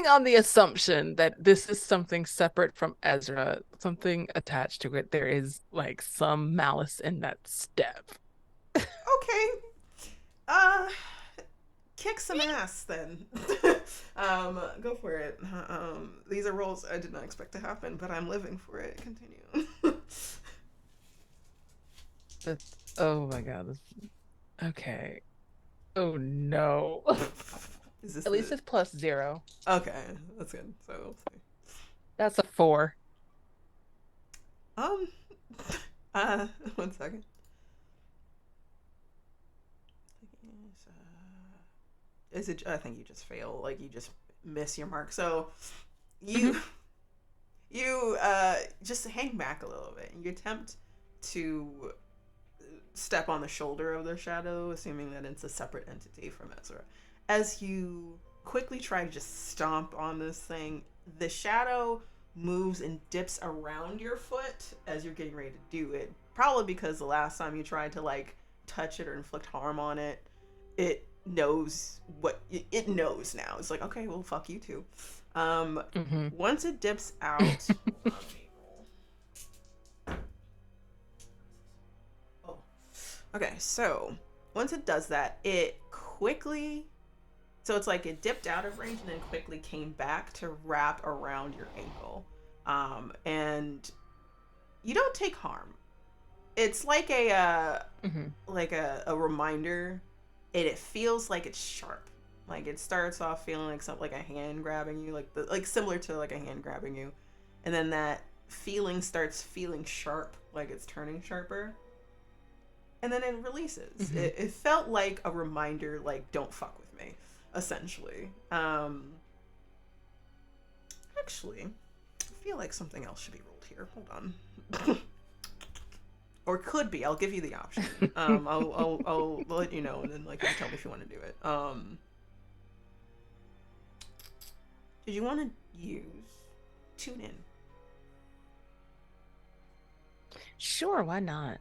on the assumption that this is something separate from Ezra, something attached to it. There is like some malice in that step. Okay. Kick some ass then. Go for it. These are rolls I did not expect to happen, but I'm living for it. Continue. Oh my god. Okay. Oh no. At least it's +0. Okay, that's good. So we'll see. That's a 4. 1 second. Is it? I think you just fail. Like you just miss your mark. So you just hang back a little bit. You attempt to step on the shoulder of the shadow, assuming that it's a separate entity from Ezra. As you quickly try to just stomp on this thing, the shadow moves and dips around your foot as you're getting ready to do it. Probably because the last time you tried to like touch it or inflict harm on it, it knows what it knows now. It's like, okay, well, fuck you too. Once it dips out, okay, so once it does that, it quickly, so it's like it dipped out of range and then quickly came back to wrap around your ankle. And you don't take harm. It's like a reminder. It feels like it's sharp. Like it starts off feeling like something like a hand grabbing you, like similar to like a hand grabbing you, and then that feeling starts feeling sharp, like it's turning sharper, and then it releases. It felt like a reminder, like don't fuck with me, essentially. Actually, I feel like something else should be rolled here. Hold on. Or could be. I'll give you the option. I'll let you know, and then like you can tell me if you want to do it. Did you want to use tune in? Sure, why not?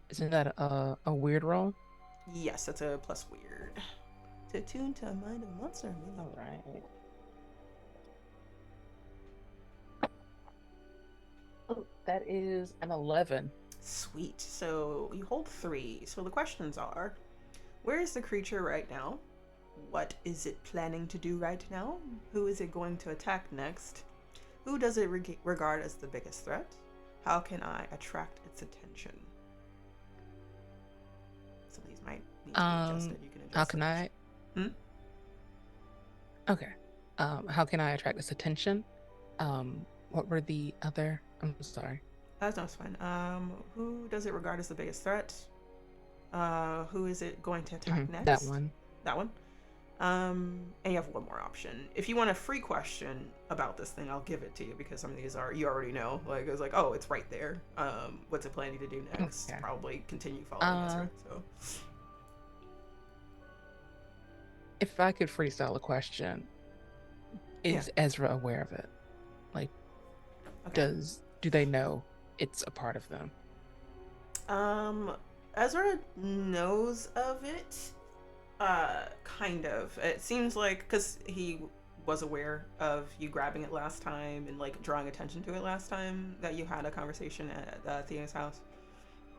Isn't that a weird roll? Yes, that's a plus weird. To tune to a mind of a monster. All right. Oh, that is an 11. Sweet. So you hold 3. So the questions are, where is the creature right now? What is it planning to do right now? Who is it going to attack next? Who does it regard as the biggest threat? How can I attract its attention? So these might need to be adjusted. You can adjust. How can I? Okay. How can I attract this attention? What were the other? I'm sorry. That's not fine. Who does it regard as the biggest threat? Who is it going to attack next? That one. That one. And you have one more option. If you want a free question about this thing, I'll give it to you because some of these are you already know. Like it's like, oh, it's right there. What's it planning to do next? Okay. Probably continue following this, right? So If I could freestyle a question, is Ezra aware of it? Like, okay. do they know it's a part of them? Ezra knows of it. Kind of. It seems like because he was aware of you grabbing it last time and like drawing attention to it last time that you had a conversation at Theo's house.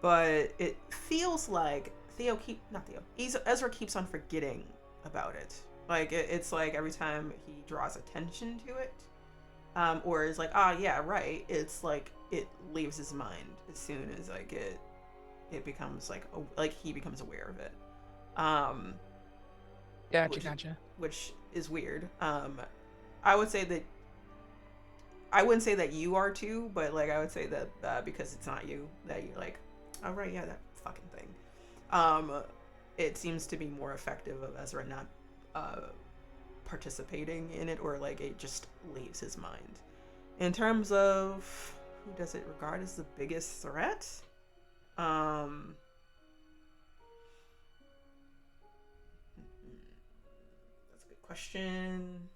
But it feels like Ezra keeps on forgetting about it. Like it's like every time he draws attention to it, or is like, ah, yeah, right. It's like it leaves his mind as soon as like it becomes like he becomes aware of it. Gotcha. Which is weird. I would say that I wouldn't say that you are too, but like I would say that because it's not you, that you're like, oh right, yeah, that fucking thing. It seems to be more effective of Ezra not participating in it, or like it just leaves his mind. In terms of who does it regard as the biggest threat, question.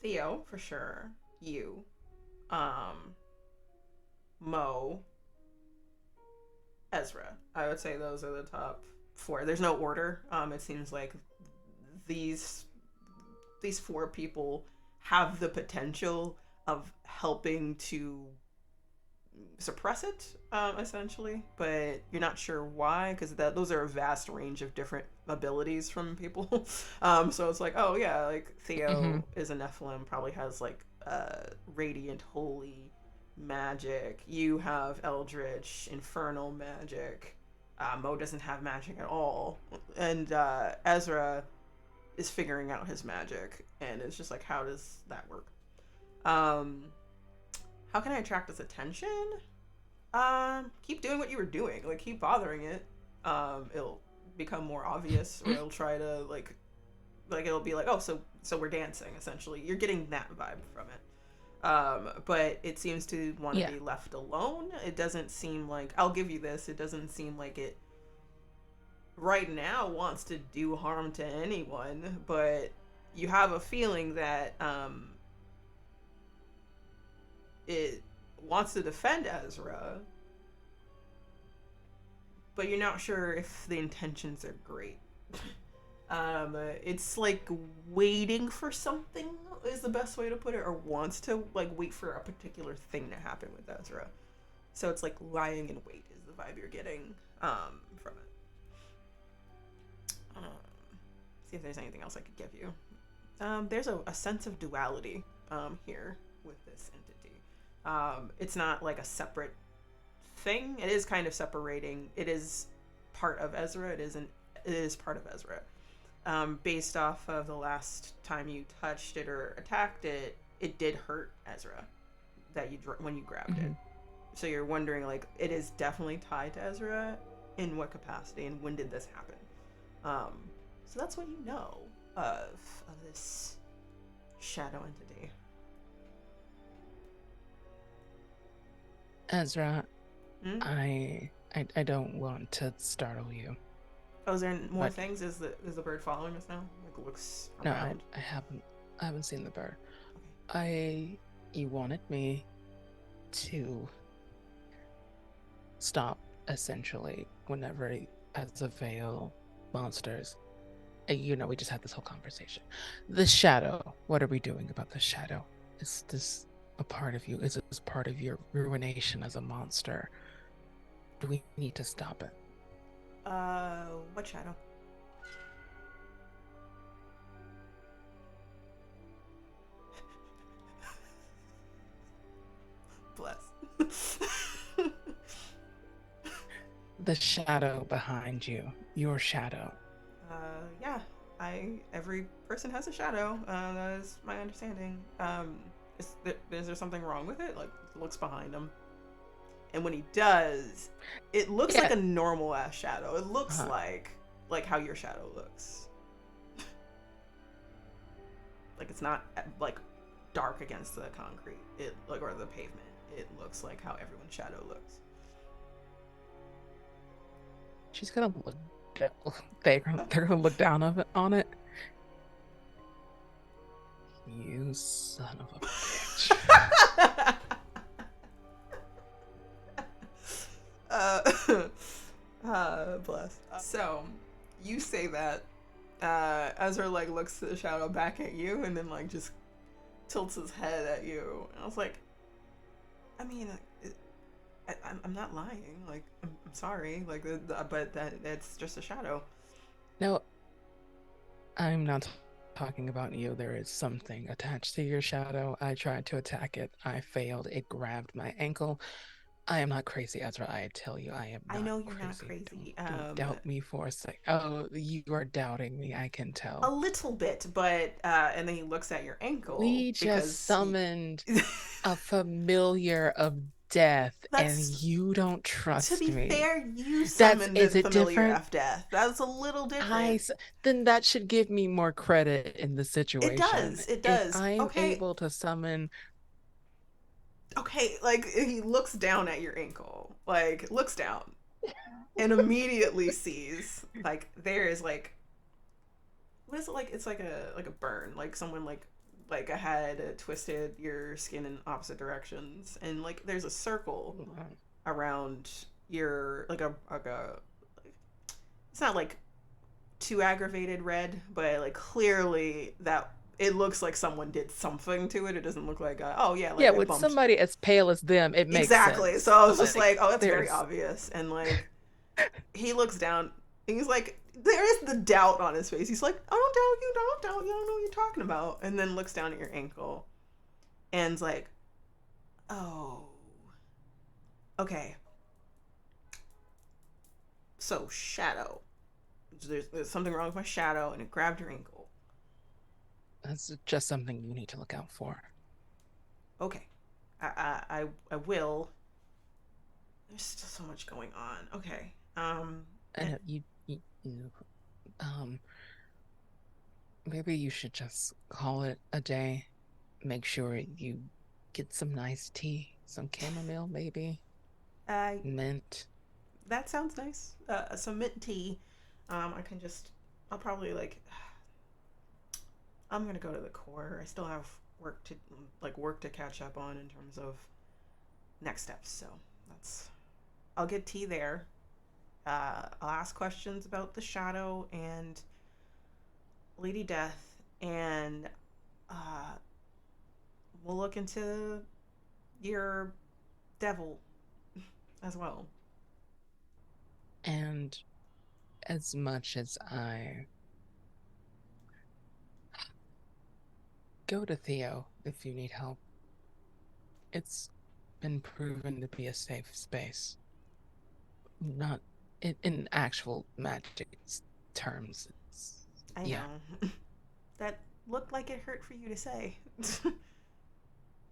Theo, for sure. You. Mo. Ezra. I would say those are the top four. There's no order. It seems like these four people have the potential of helping to suppress it, essentially, but you're not sure why, because those are a vast range of different abilities from people. So it's like, oh yeah, like Theo is a Nephilim, probably has like radiant holy magic. You have eldritch infernal magic. Mo doesn't have magic at all, and Ezra is figuring out his magic, and it's just like, how does that work? How can I attract his attention? Keep doing what you were doing. Like, keep bothering it. It'll become more obvious, or it'll try to like it'll be like, oh, so we're dancing. Essentially, you're getting that vibe from it. But it seems to want to be left alone. It doesn't seem like, I'll give you this. It doesn't seem like it right now wants to do harm to anyone, but you have a feeling that it wants to defend Ezra, but you're not sure if the intentions are great. It's like waiting for something is the best way to put it, or wants to like wait for a particular thing to happen with Ezra. So it's like lying in wait is the vibe you're getting from it. See if there's anything else I could give you. There's a sense of duality here with this entity. It's not like a separate thing. It is kind of separating. It is part of Ezra. It is part of Ezra. Based off of the last time you touched it or attacked it, it did hurt Ezra when you grabbed it. So you're wondering, like, it is definitely tied to Ezra. In what capacity and when did this happen? So that's what you know of this shadow entity. Ezra, I don't want to startle you. Oh, is there more things? Is the bird following us now? Like, looks around. No, I haven't seen the bird. Okay. You wanted me to stop, essentially, whenever as a veil monsters. You know, we just had this whole conversation. The shadow. What are we doing about the shadow? Is this a part of you? Is this part of your ruination as a monster? Do we need to stop it? What shadow? Bless. The shadow behind you. Your shadow. Yeah. every person has a shadow. That is my understanding. Is there something wrong with it? Like, looks behind him, and when he does, it looks like a normal ass shadow. It looks like how your shadow looks. Like, it's not like dark against the concrete. It like or the pavement. It looks like how everyone's shadow looks. She's gonna look. They're gonna look down on it. You son of a bitch. Bless. So, you say that. Ezra like looks the shadow back at you, and then like just tilts his head at you. And I was like, I mean, I'm not lying. Like, I'm sorry. Like, but that's just a shadow. No, I'm not talking about you. There is something attached to your shadow. I tried to attack it. I failed. It grabbed my ankle. I am not crazy, Ezra. I tell you, I am not crazy. I know you're not crazy. Don't doubt me for a sec. Oh, you are doubting me. I can tell. A little bit, but and then he looks at your ankle. We just summoned a familiar of death, and you don't trust me. To be fair, you summoned a familiar of death. That's a little different. Then that should give me more credit in the situation. It does. If I'm able to summon. Okay, like, he looks down at your ankle, like, looks down, and immediately sees, like, there is, like, what is it, like, it's like a burn, like, someone, like a head twisted your skin in opposite directions, and, like, there's a circle around your, like, it's not, like, too aggravated red, but, like, clearly that it looks like someone did something to it. It doesn't look like, with somebody as pale as them, it makes sense. So I was just like, oh, that's very obvious. And like, he looks down and he's like, there is the doubt on his face. He's like, I don't doubt you, you don't know what you're talking about. And then looks down at your ankle and's like, oh, okay. So shadow. There's something wrong with my shadow and it grabbed your ankle. That's just something you need to look out for. Okay. I will. There's still so much going on. Okay. Maybe you should just call it a day. Make sure you get some nice tea, some chamomile, maybe. Mint. That sounds nice. Some mint tea. I'll probably like. I'm gonna go to the core. I still have work to catch up on in terms of next steps. So I'll get tea there. I'll ask questions about the shadow and Lady Death, and we'll look into your devil as well. And as much as I go to Theo if you need help. It's been proven to be a safe space. Not in actual magic terms. I know. That looked like it hurt for you to say.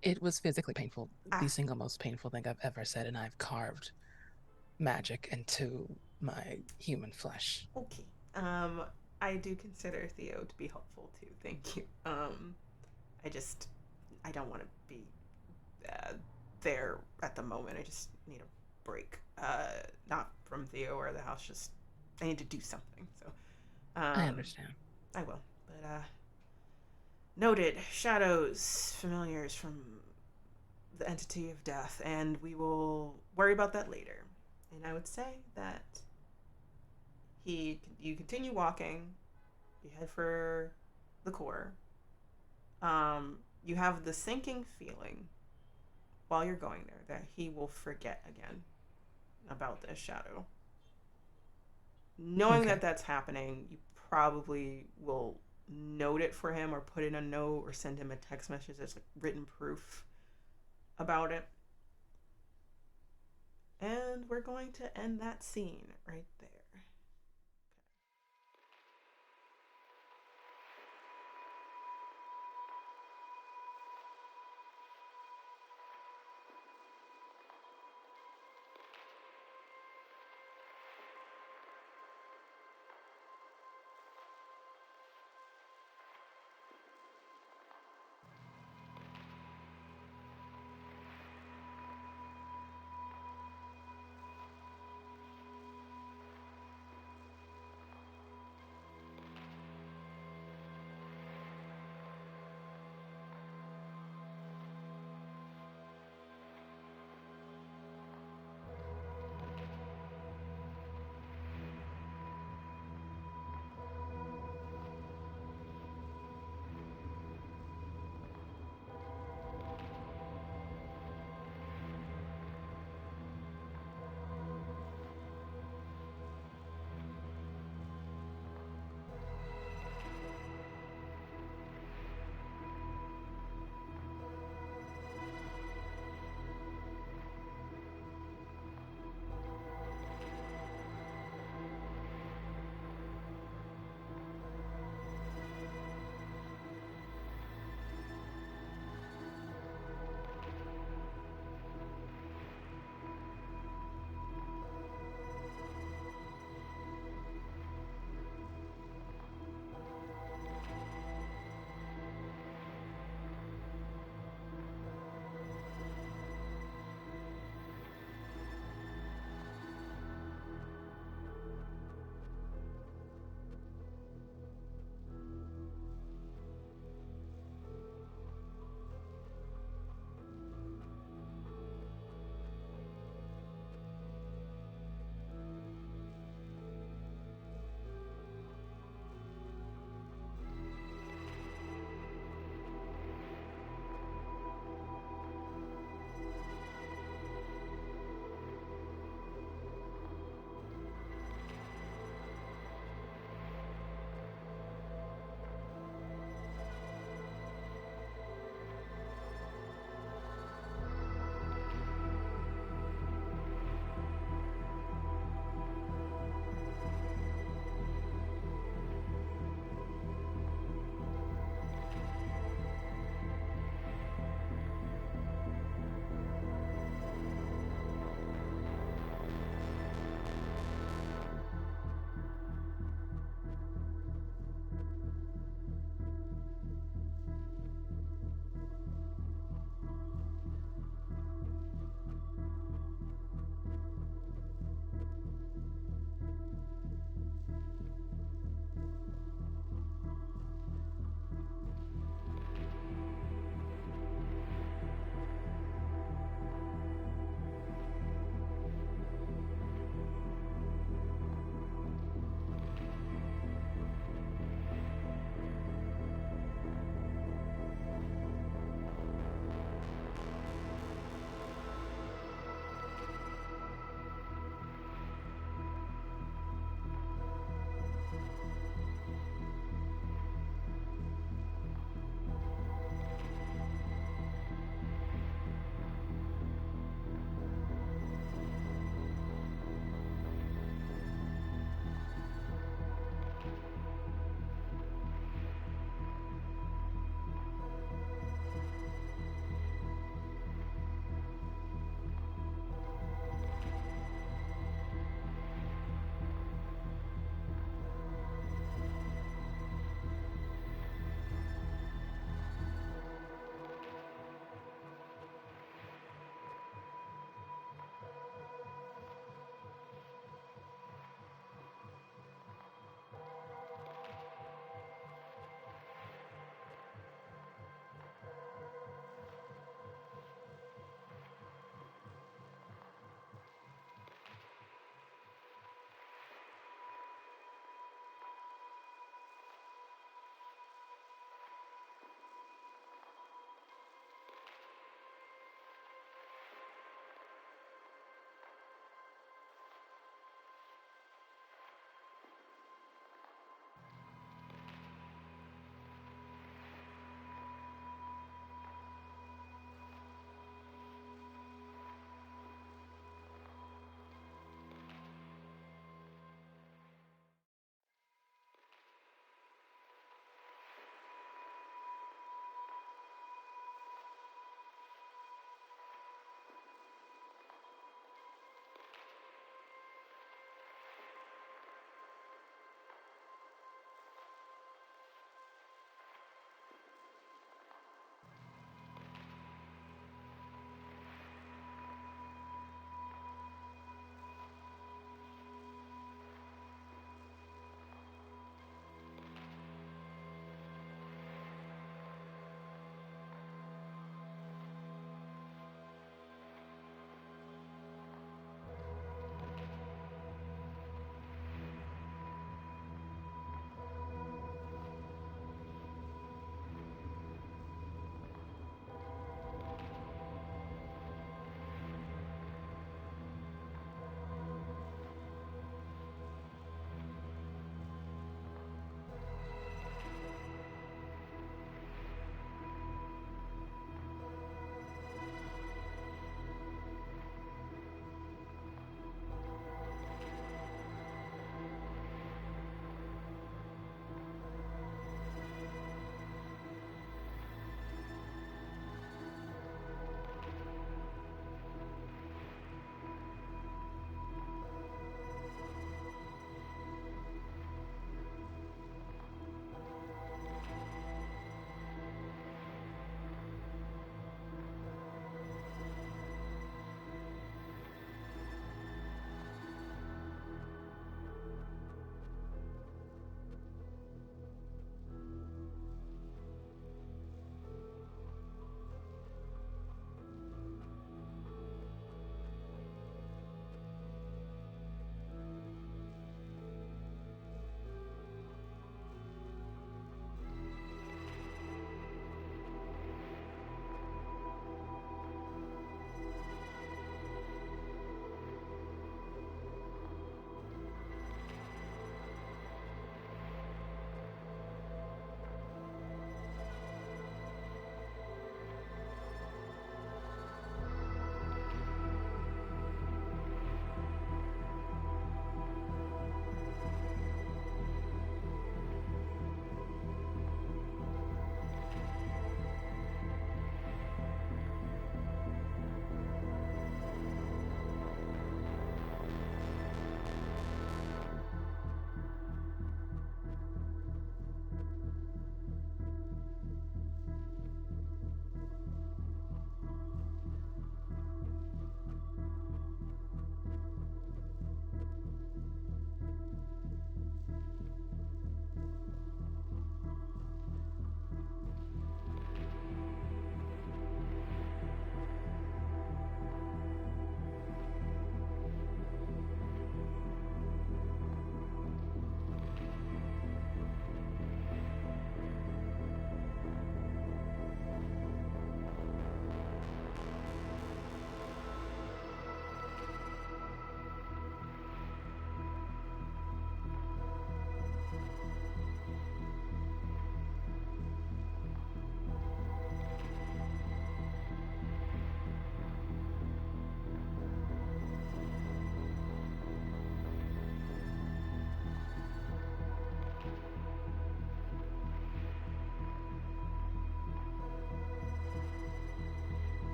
It was physically painful. The single most painful thing I've ever said, and I've carved magic into my human flesh. Okay. I do consider Theo to be helpful too. Thank you. I don't want to be there at the moment. I just need a break. Not from Theo or the house. Just I need to do something. So I understand. I will. But noted. Shadows, familiars from the entity of death, and we will worry about that later. And I would say that you continue walking. You head for the core. You have the sinking feeling while you're going there that he will forget again about this shadow. Knowing that that's happening, you probably will note it for him or put in a note or send him a text message as like written proof about it. And we're going to end that scene right there.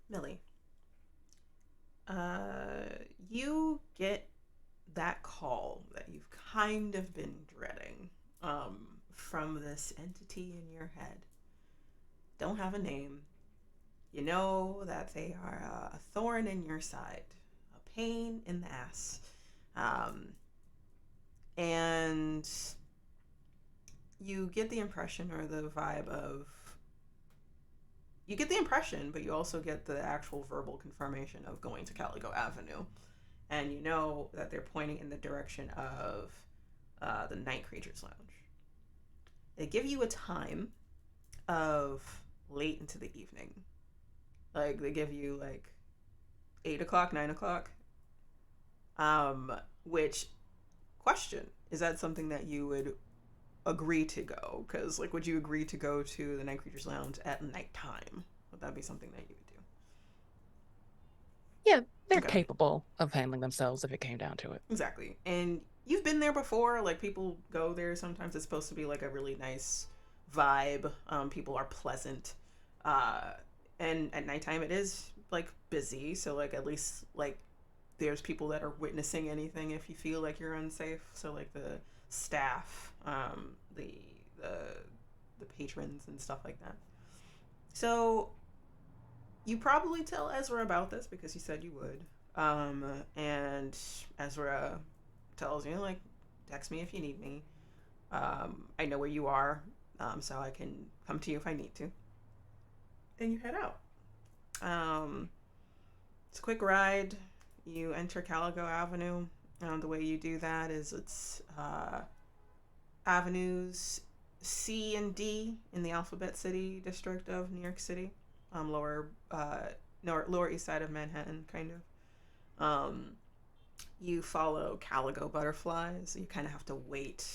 Millie, you get that call that you've kind of been dreading from this entity in your head. Don't have a name. You know that they are a thorn in your side, a pain in the ass. Um, and you get the impression or the vibe of, you get the impression, but you also get the actual verbal confirmation of going to Caligo Avenue. And you know that they're pointing in the direction of the Night Creatures Lounge. They give you a time of late into the evening. Like, they give you, like, 8 o'clock, 9 o'clock. Which, question, is that something that you would agree to go? Because, like, would you agree to go to the Night Creatures Lounge at nighttime? Would that be something that you would do? Yeah, they're Okay. capable of handling themselves if it came down to it. Exactly. And you've been there before. Like, people go there. Sometimes it's supposed to be, like, a really nice vibe. People are pleasant. And at nighttime it is, like, busy. So, like, at least, like, there's people that are witnessing anything if you feel like you're unsafe. So, like, the staff, the patrons and stuff like that. So you probably tell Ezra about this because you said you would. And Ezra tells you, like, text me if you need me. I know where you are, so I can come to you if I need to. And you head out. It's a quick ride. You enter Caligo Avenue. The way you do that is it's avenues C and D in the Alphabet City district of New York City, lower east side of Manhattan, kind of. You follow caligo butterflies. You kind of have to wait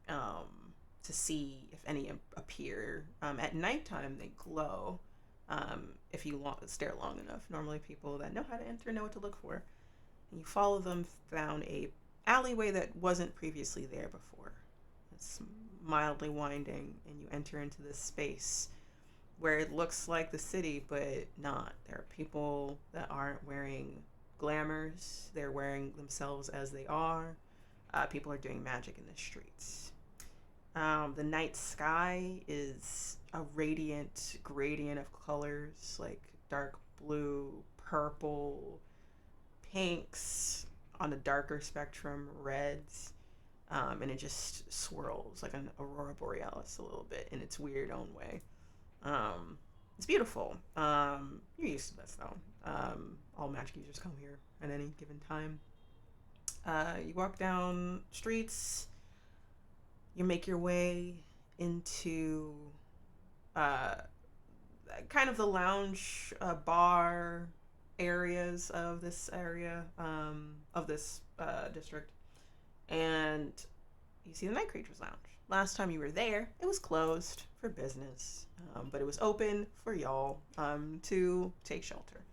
to see if any appear. At nighttime, they glow. If you stare long enough. Normally, people that know how to enter know what to look for. And you follow them down a alleyway that wasn't previously there before. It's mildly winding, and you enter into this space where it looks like the city, but not. There are people that aren't wearing glamours. They're wearing themselves as they are. People are doing magic in the streets. The night sky is a radiant gradient of colors, like dark blue, purple, pinks, on a darker spectrum, reds. And it just swirls like an aurora borealis a little bit in its weird own way. It's beautiful. You're used to this though. All magic users come here at any given time. You walk down streets. You make your way into kind of the lounge bar areas of this area, of this district. And you see the Night Creatures Lounge. Last time you were there, it was closed for business, but it was open for y'all to take shelter.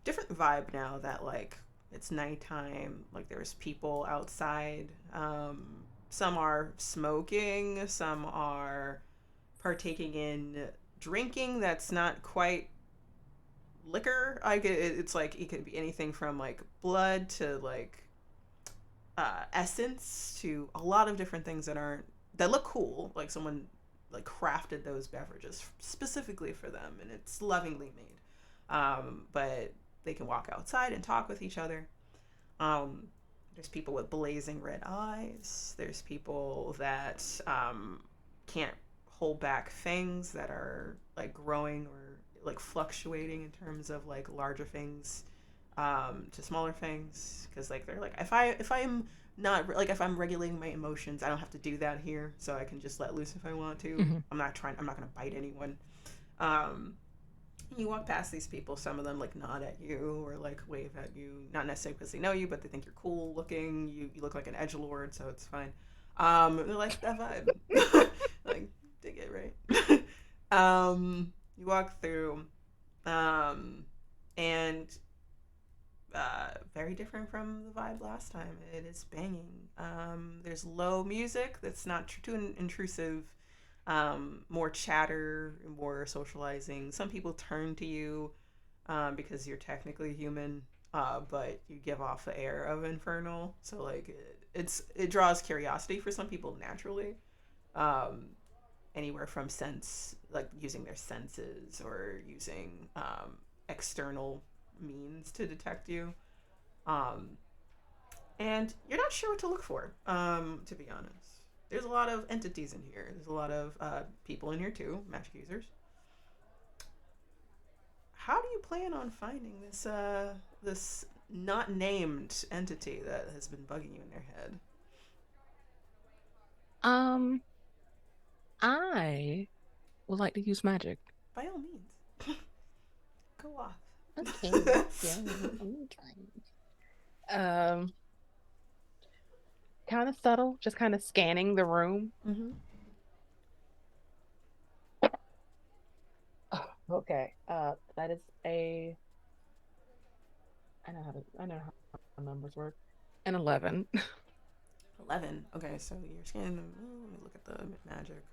Different vibe now that, like, it's nighttime, like there's people outside. Some are smoking, some are partaking in drinking that's not quite liquor. Like it's like it could be anything from like blood to like essence to a lot of different things that look cool. Like someone like crafted those beverages specifically for them, and it's lovingly made. But they can walk outside and talk with each other. There's people with blazing red eyes. There's people that can't hold back fangs that are like growing or like fluctuating in terms of like larger fangs to smaller fangs, because like they're like if I'm not like if I'm regulating my emotions, I don't have to do that here, so I can just let loose if I want to. Mm-hmm. I'm not gonna bite anyone. You walk past these people, some of them like nod at you or like wave at you, not necessarily because they know you, but they think you're cool looking. You look like an edgelord, so it's fine. They're like that vibe. Like, dig it, right? You walk through, and very different from the vibe last time. It is banging. There's low music that's not too intrusive. More chatter, more socializing. Some people turn to you because you're technically human, but you give off the air of infernal. So like it draws curiosity for some people naturally. Um, Anywhere from sense, like using their senses or using external means to detect you. Um, and you're not sure what to look for, to be honest. There's a lot of entities in here. There's a lot of people in here too, magic users. How do you plan on finding this not named entity that has been bugging you in their head? Um, I would like to use magic. By all means, go off. Okay, yeah, I'm trying. Um, kind of subtle, just kind of scanning the room. Mm-hmm. Oh, okay. That is a. I know how numbers work. An 11. 11. Okay, so you're scanning them. Let me look at the magic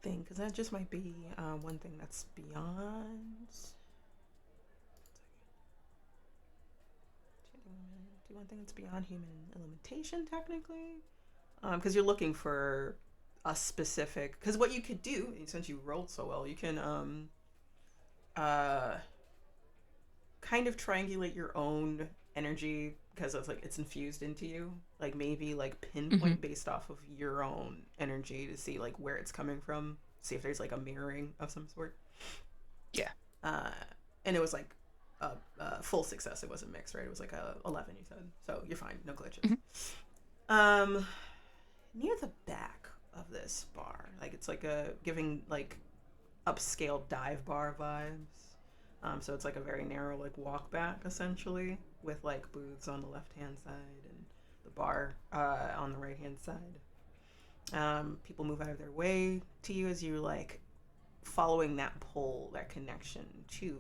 thing, because that just might be one thing that's beyond. Do one thing that's beyond human limitation, technically. Because you're looking for a specific. Because what you could do, since you rolled so well, you can uh, kind of triangulate your own energy because it's like it's infused into you. Like maybe like pinpoint based off of your own energy to see like where it's coming from. See if there's like a mirroring of some sort. Yeah. Uh, and it was like a full success. It wasn't mixed, right? It was like a 11. You said so. You're fine. No glitches. Near the back of this bar, like it's like a giving like upscale dive bar vibes. So it's like a very narrow like walk back essentially with like booths on the left hand side and the bar on the right hand side. People move out of their way to you as you like following that pull, that connection to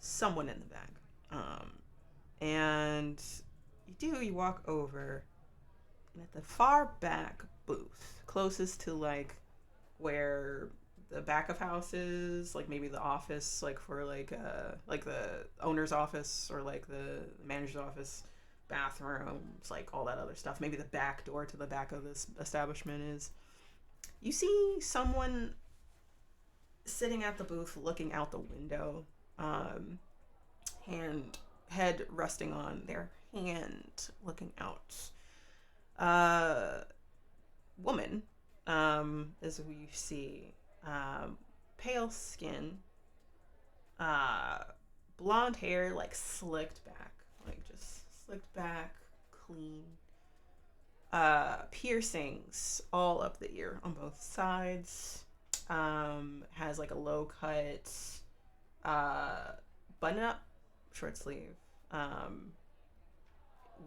someone in the back. And you walk over, and at the far back booth, closest to like where the back of house is, like maybe the office, like for like the owner's office or like the manager's office, bathrooms, like all that other stuff. Maybe the back door to the back of this establishment is. You see someone sitting at the booth looking out the window, hand head resting on their hand, looking out. Woman, as we see, pale skin, blonde hair, like slicked back, like just slicked back, clean. Piercings all up the ear on both sides. Has like a low cut, button up, short sleeve,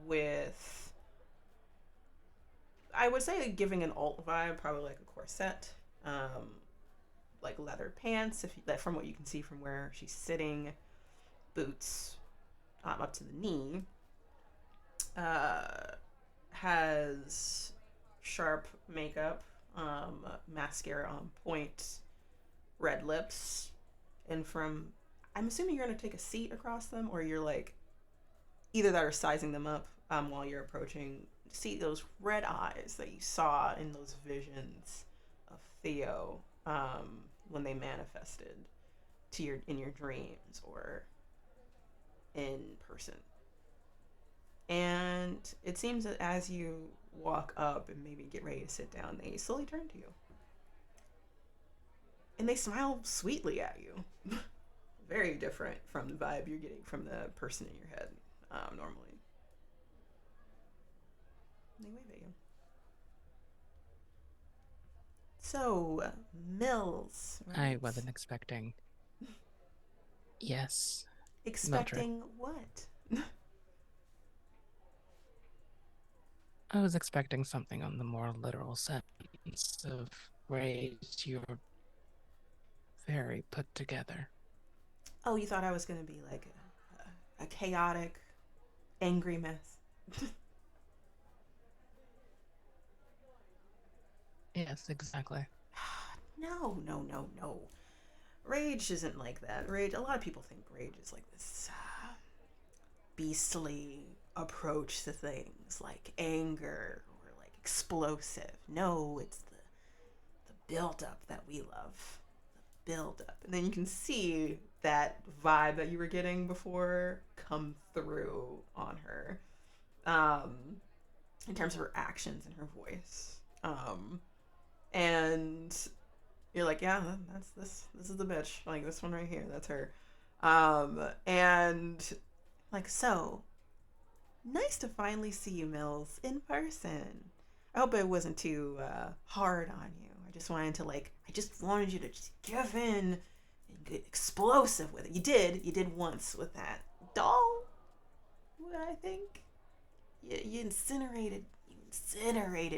with I would say giving an alt vibe, probably like a corset, like leather pants, if that from what you can see from where she's sitting, boots up to the knee. Has sharp makeup, mascara on point, red lips, and from I'm assuming you're gonna take a seat across them, or you're like either that or sizing them up while you're approaching. See those red eyes that you saw in those visions of Theo when they manifested to your in your dreams or in person. And it seems that as you walk up and maybe get ready to sit down, they slowly turn to you. And they smile sweetly at you. Very different from the vibe you're getting from the person in your head normally. And they wave at you. So, Mills. Right? I wasn't expecting. Yes. Expecting Mildred. what? I was expecting something on the more literal sense of raised. You're very put together. Oh, you thought I was going to be like a chaotic, angry mess. Yes, exactly. No, no, no, no. Rage isn't like that. Rage, a lot of people think rage is like this beastly approach to things, like anger or like explosive. No, it's the build up that we love. The build up. And then you can see that vibe that you were getting before come through on her. In terms of her actions and her voice. And you're like, yeah, that's this is the bitch. Like this one right here, that's her. And like, so nice to finally see you, Mills, in person. I hope it wasn't too hard on you. I just wanted you to just give in and get explosive with it. You did once with that doll. I think you incinerated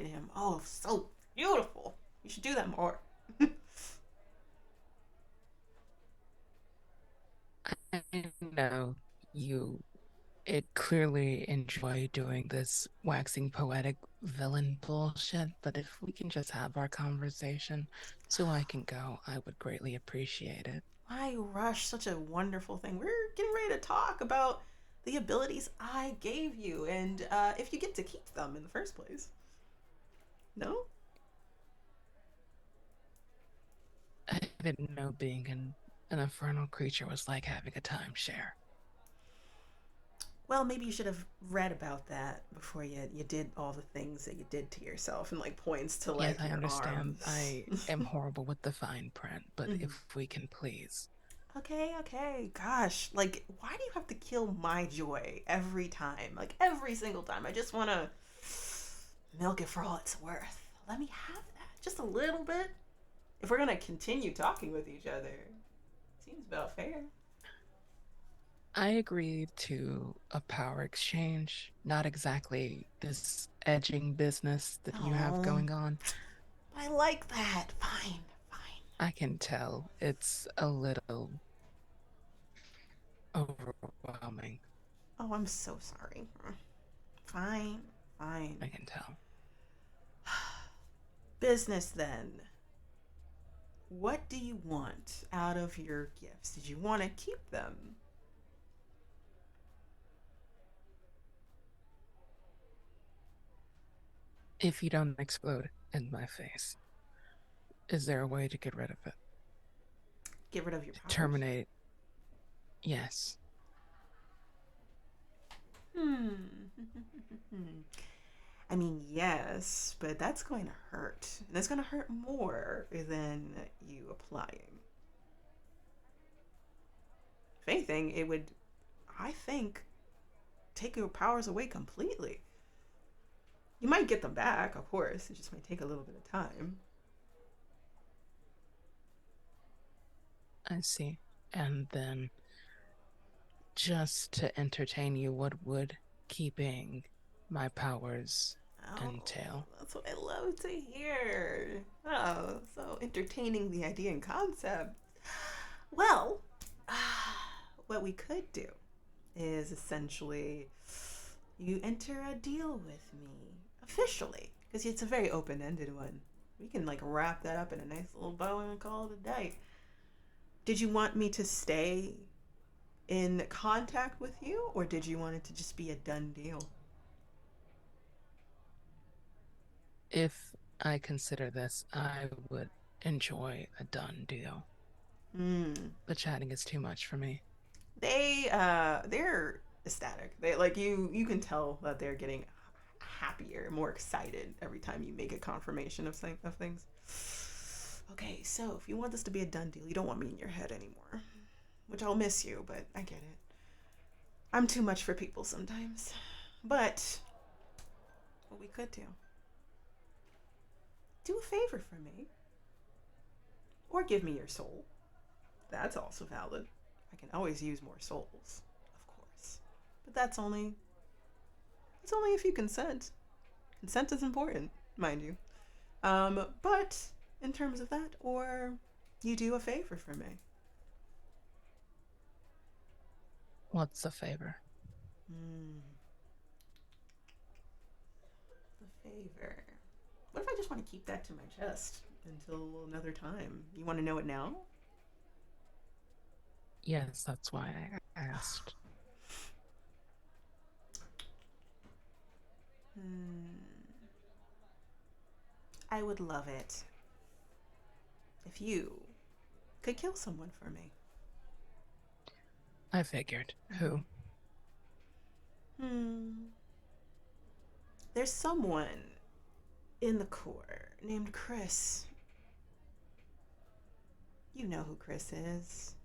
him. Oh, so beautiful. You should do that more. I know you it clearly enjoy doing this waxing poetic villain bullshit, but if we can just have our conversation so I can go, I would greatly appreciate it. Why rush such a wonderful thing? We're getting ready to talk about the abilities I gave you and if you get to keep them in the first place. No? I didn't know being an infernal creature was like having a timeshare. Well, maybe you should have read about that before you did all the things that you did to yourself, and like points to Yes, like I your understand. arms. I am horrible with the fine print, but Mhm. if we can please. Okay. Gosh, like, why do you have to kill my joy every time? Like, every single time. I just want to milk it for all it's worth. Let me have that. Just a little bit. If we're going to continue talking with each other, seems about fair. I agreed to a power exchange, not exactly this edging business that you have Oh, going on. I like that. Fine. I can tell it's a little overwhelming. Oh, I'm so sorry. Fine. I can tell. Business then. What do you want out of your gifts? Did you want to keep them? If you don't explode in my face, is there a way to get rid of it? Get rid of your To powers? terminate? Yes. Hmm. I mean, yes, but that's going to hurt. And it's going to hurt more than you applying. If anything, it would, I think, take your powers away completely. You might get them back, of course. It just might take a little bit of time. I see. And then, just to entertain you, what would keeping my powers Oh, entail? that's what I love to hear. Oh, so entertaining the idea and concept. Well, what we could do is essentially you enter a deal with me officially because it's a very open-ended one. We can like wrap that up in a nice little bow and call it a day. Did you want me to stay in contact with you, or did you want it to just be a done deal? If I consider this, I would enjoy a done deal. Hmm. The chatting is too much for me. They're ecstatic. They like you can tell that they're getting happier, more excited every time you make a confirmation of things. Okay, so if you want this to be a done deal, you don't want me in your head anymore. Which I'll miss you, but I get it. I'm too much for people sometimes. But what we could do a favor for me. Or give me your soul. That's also valid. I can always use more souls, of course. But it's only if you consent. Consent is important, mind you. But in terms of that, or you do a favor for me. What's a favor? Hmm. The favor. What if I just want to keep that to my chest until another time? You want to know it now? Yes, that's why I asked. I would love it if you could kill someone for me. I figured. Who? There's someone in the Corps named Chris. You know who Chris is.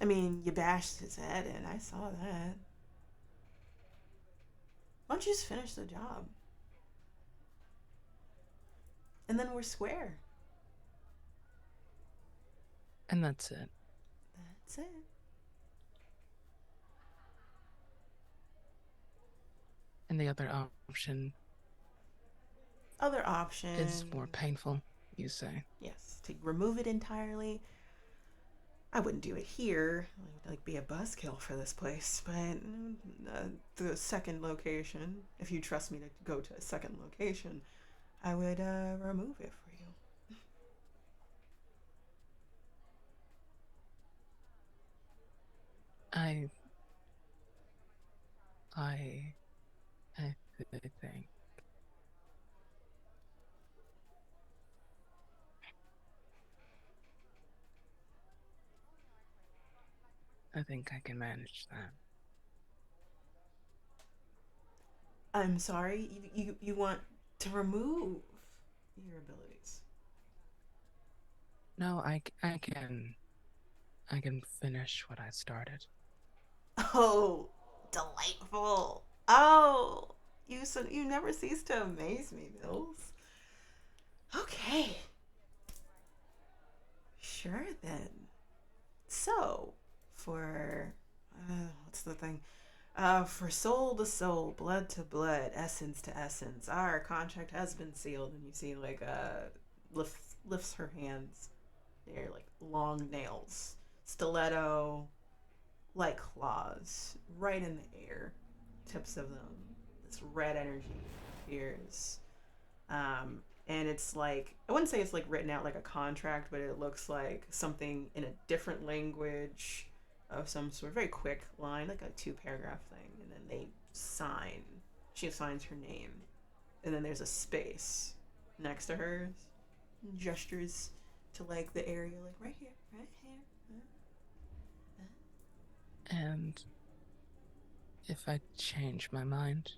I mean, you bashed his head in. I saw that. Why don't you just finish the job? And then we're square. And that's it. That's it. And the other option Other option is more painful, you say? Yes, to remove it entirely. I wouldn't do it here. It would like be a buzzkill for this place, but the second location, if you trust me to go to a second location, I would remove it for you. I think I can manage that. I'm sorry, you want to remove your abilities? No, I can finish what I started. Oh, delightful. Oh, you never cease to amaze me, Mills. Okay. Sure then. So, for what's the thing? For soul to soul, blood to blood, essence to essence, our contract has been sealed. And you see, like, lifts her hands. They're like long nails, stiletto, like claws, right in the air. Tips of them. This red energy appears. And it's like, I wouldn't say it's like written out like a contract, but it looks like something in a different language of some sort. Very quick line, like a 2-paragraph thing. And then they sign. She signs her name. And then there's a space next to hers. Gestures to like the area, like right here, right here. And if I change my mind?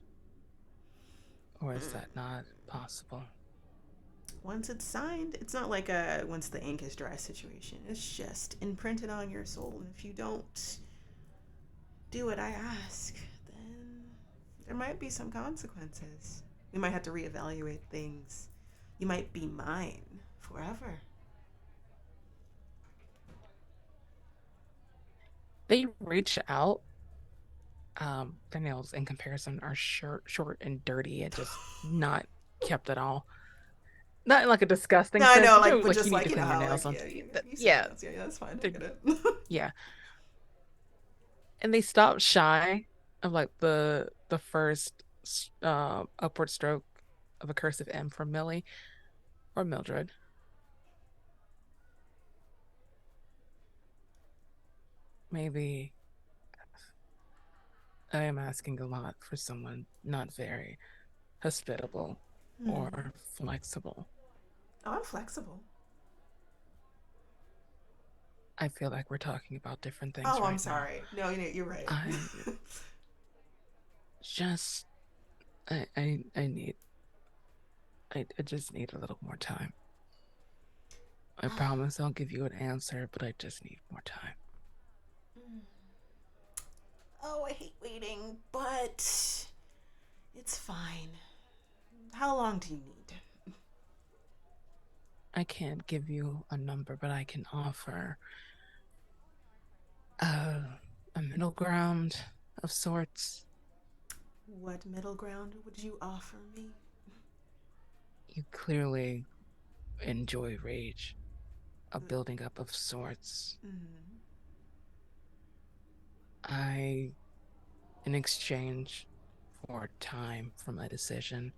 Or is that not possible? Once it's signed, it's not like a once the ink is dry situation. It's just imprinted on your soul. And if you don't do what I ask, then there might be some consequences. We might have to reevaluate things. You might be mine forever. They reach out. Their nails in comparison are short and dirty and just not kept at all. Not in like a disgusting No, I sense. know, But like, but you just need like, to you know clean your how, nails like, on. you see Yeah, nails. Yeah, that's fine. I get it. yeah. And they stop shy of like the first upward stroke of a cursive M for Millie or Mildred. Maybe I am asking a lot for someone not very hospitable or flexible. Oh, I'm flexible. I feel like we're talking about different things Oh, right I'm sorry. now. No, you're right. I just I need I just need a little more time. I promise I'll give you an answer, but I just need more time. Oh, I hate waiting, but it's fine. How long do you need? I can't give you a number, but I can offer a middle ground of sorts. What middle ground would you offer me? You clearly enjoy rage, a building up of sorts. I, in exchange for time for my decision,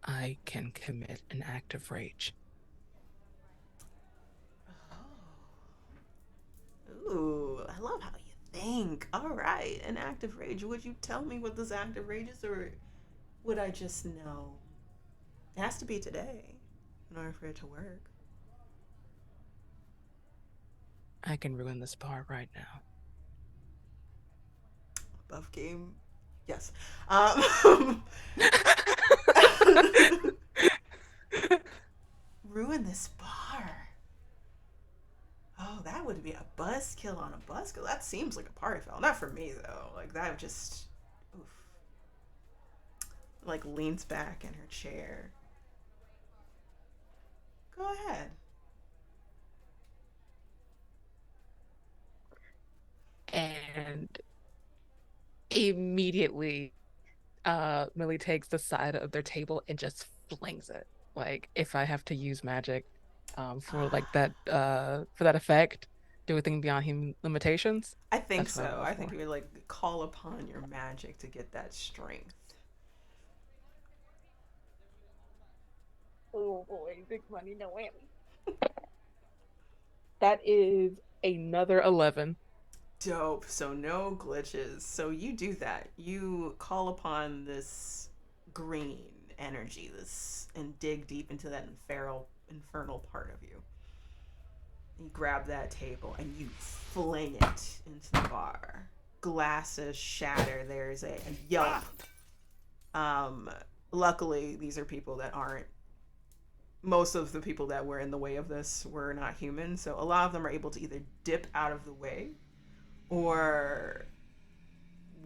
I can commit an act of rage. Ooh. think. All right, an active rage. Would you tell me what this active rage is, or would I just know? It has to be today in order for it to work. I can ruin this bar right now. Buff game. Yes. Um, ruin this bar. Oh, that would be a buzzkill on a buzzkill. That seems like a party foul. Not for me though. Like that would just, oof. Like leans back in her chair. Go ahead. And immediately, Millie takes the side of their table and just flings it. Like if I have to use magic, for like that, for that effect, do anything beyond human limitations. I think That's what I'll so. go I think for. you would like call upon your magic to get that strength. Oh boy, big money, no whammy. That is another 11. Dope. So no glitches. So you do that. You call upon this green energy, this and dig deep into that infernal part of you. You grab that table and you fling it into the bar. Glasses shatter. There's a yelp. Luckily, these are people that aren't. Most of the people that were in the way of this were not human, so a lot of them are able to either dip out of the way, or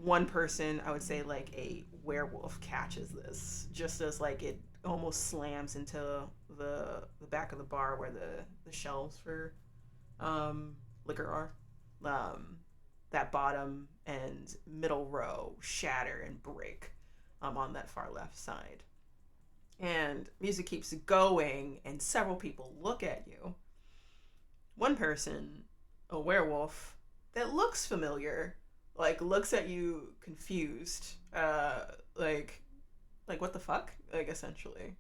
one person, I would say like a werewolf, catches this just as like it almost slams into the back of the bar where the shelves for liquor are. That bottom and middle row shatter and break on that far left side. And music keeps going, and several people look at you. One person, a werewolf, that looks familiar, like looks at you confused, like what the fuck, like essentially.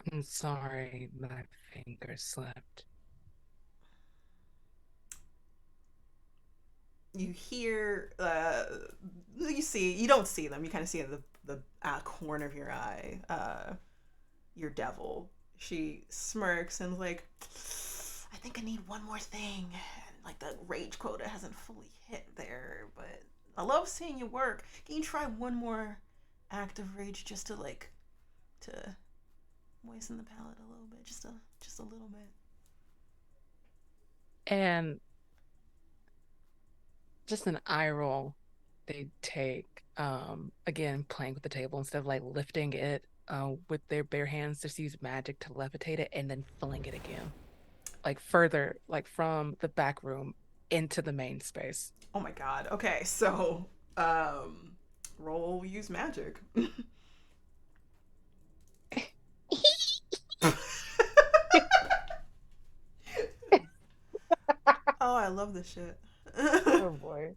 I'm sorry, my finger slipped. You hear, you don't see them. You kind of see the corner of your eye, your devil. She smirks and is like, I think I need one more thing. Like the rage quota hasn't fully hit there, but I love seeing you work. Can you try one more act of rage just to to moisten the palate a little bit, just a little bit. And just an eye roll they take, again, playing with the table instead of like lifting it with their bare hands, just use magic to levitate it and then filling it again. Like further, like from the back room into the main space. Oh my god. Okay, so roll use magic. Oh, I love this shit. Oh boy.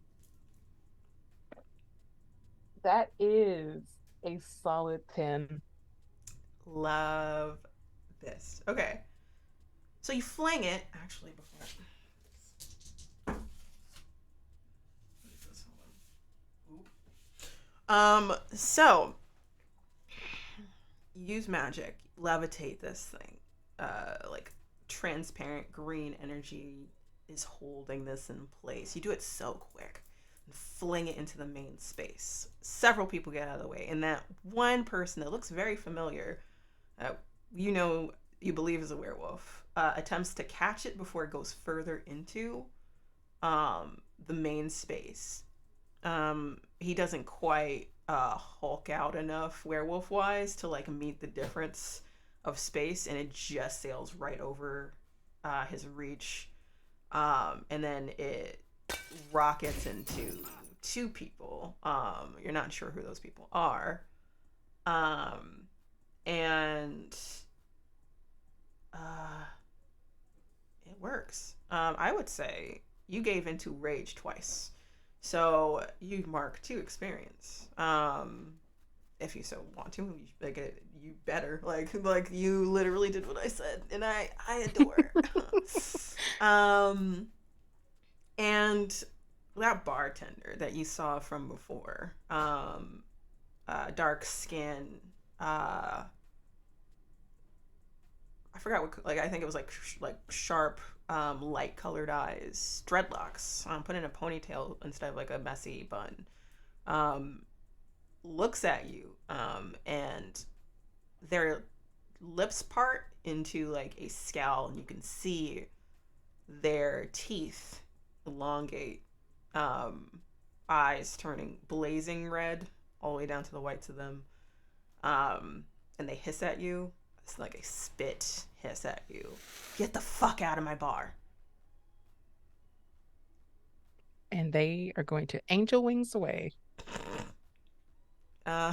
That is a solid 10. Love this. Okay. So you fling it. Actually, before so use magic, levitate this thing. Like transparent green energy is holding this in place. You do it so quick and fling it into the main space. Several people get out of the way, and that one person that looks very familiar, you believe is a werewolf, attempts to catch it before it goes further into the main space. He doesn't quite hulk out enough werewolf wise to like meet the difference of space, and it just sails right over his reach, and then it rockets into two people. You're not sure who those people are, and it works. I would say you gave into rage twice, so you mark 2 experience. If you so want to, you better like you literally did what I said, and I adore. And that bartender that you saw from before, dark skin, I forgot what, like, I think it was like sharp, light colored eyes, dreadlocks, put in a ponytail instead of like a messy bun, um, looks at you, and their lips part into like a scowl, and you can see their teeth elongate, um, eyes turning blazing red all the way down to the whites of them, um, and they hiss at you. It's like a spit hiss at you. Get the fuck out of my bar. And they are going to angel wings away. Uh,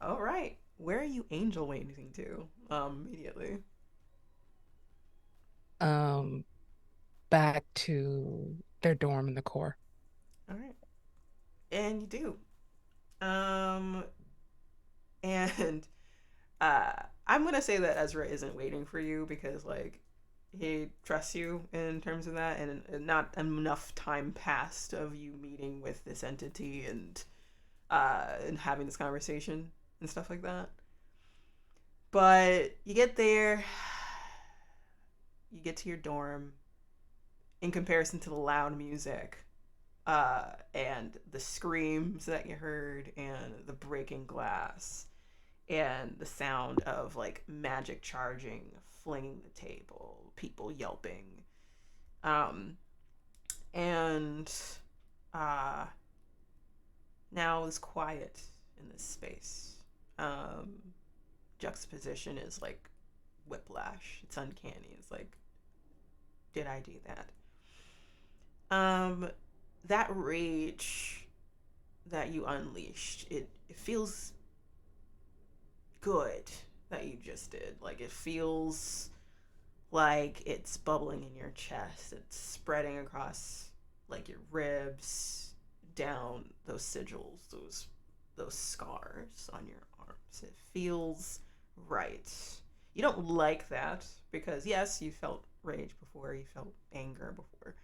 all right. Where are you angel waiting to? Immediately. Um, Back to their dorm in the core. All right. And you do. Um, and uh, I'm gonna say that Ezra isn't waiting for you because like he trusts you in terms of that, and not enough time passed of you meeting with this entity and having this conversation and stuff like that. But you get there, you get to your dorm. In comparison to the loud music, and the screams that you heard, and the breaking glass, and the sound of like magic charging, flinging the table, people yelping, um, and uh, now it's quiet in this space. Um, Juxtaposition is like whiplash. It's uncanny. It's like, did I do that? Um, that rage that you unleashed, it feels good that you just did. Like it feels like it's bubbling in your chest. It's spreading across like your ribs, down those sigils, those scars on your arms. It feels right. You don't like that because yes, you felt rage before, you felt anger before.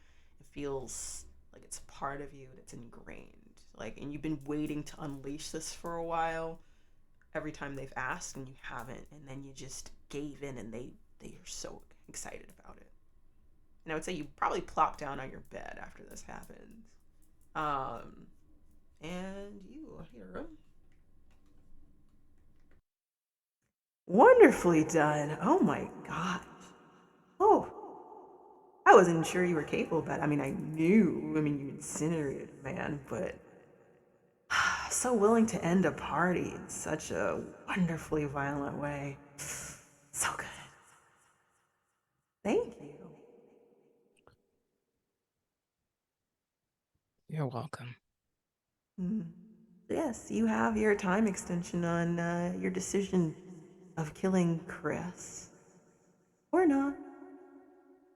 It feels like it's part of you and it's ingrained. Like, and you've been waiting to unleash this for a while. Every time they've asked and you haven't, and then you just gave in, and they are so excited about it. And I would say you probably plop down on your bed after this happens. Um, and you hear him. Wonderfully done. Oh my gosh. Oh, I wasn't sure you were capable of that. I mean, I knew. I mean, you incinerated a man, but so willing to end a party in such a wonderfully violent way. So good. Thank you. You're welcome. Mm. Yes, you have your time extension on your decision of killing Chris. Or not.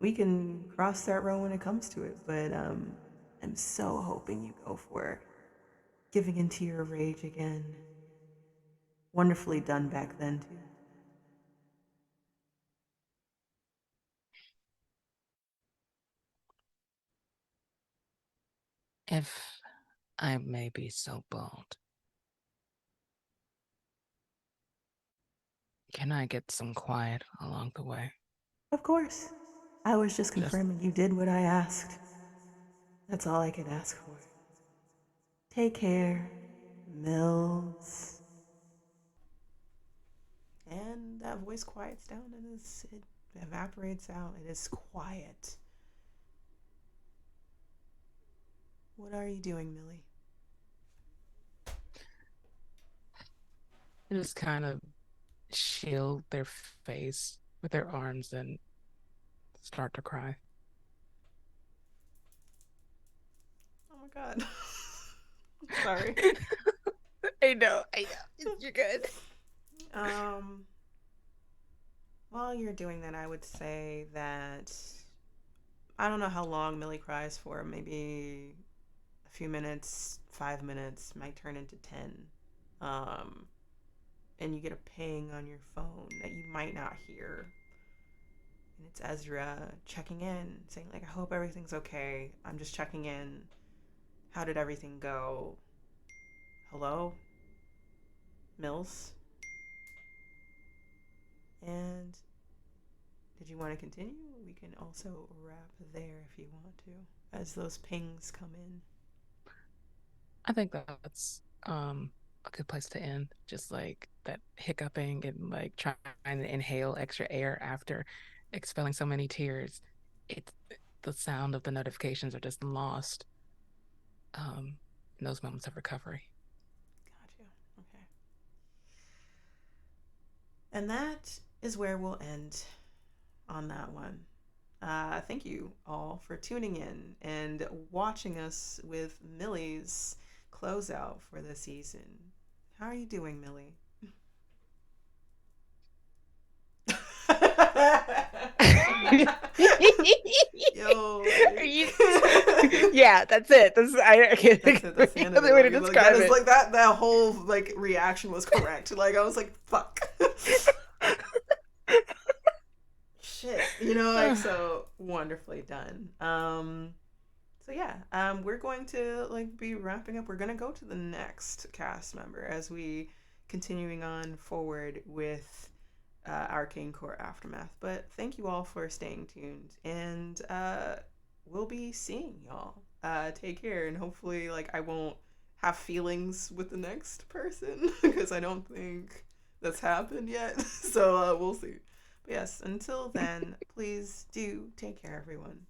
We can cross that road when it comes to it, but I'm so hoping you go for giving into your rage again. Wonderfully done back then, too. If I may be so bold, can I get some quiet along the way? Of course. I was just Just confirming you did what I asked. That's all I could ask for. Take care, Mills. And that voice quiets down and it evaporates out. It is quiet. What are you doing, Millie? just kind of shield their face with their arms and start to cry. Oh my god. Sorry. I know. You're good. Um, while you're doing that, I would say that I don't know how long Millie cries for. Maybe a few minutes, 5 minutes, might turn into 10. Um, and you get a ping on your phone that you might not hear. And it's Ezra checking in, saying like, I hope everything's okay. I'm just checking in. How did everything go? Hello? Mills? And did you want to continue? We can also wrap there if you want to, as those pings come in. I think that's a good place to end. Just like that hiccuping and like trying to inhale extra air after expelling so many tears. It's the sound of the notifications are just lost in those moments of recovery. Gotcha. Okay. And that is where we'll end on that one. Thank you all for tuning in and watching us with Millie's closeout for the season. How are you doing, Millie? Yo. Yeah, that's it. That's I can't think of That's the end of any way to it. describe Like, it. like that whole like reaction was correct. Like I was like, fuck. Shit. You know, like so wonderfully done. So yeah, we're going to like be wrapping up. We're gonna go to the next cast member as we continuing on forward with Arcane Corps Aftermath. But thank you all for staying tuned, and we'll be seeing y'all. Take care, and hopefully, like I won't have feelings with the next person because I don't think that's happened yet. So we'll see. But yes, until then, please do take care, everyone.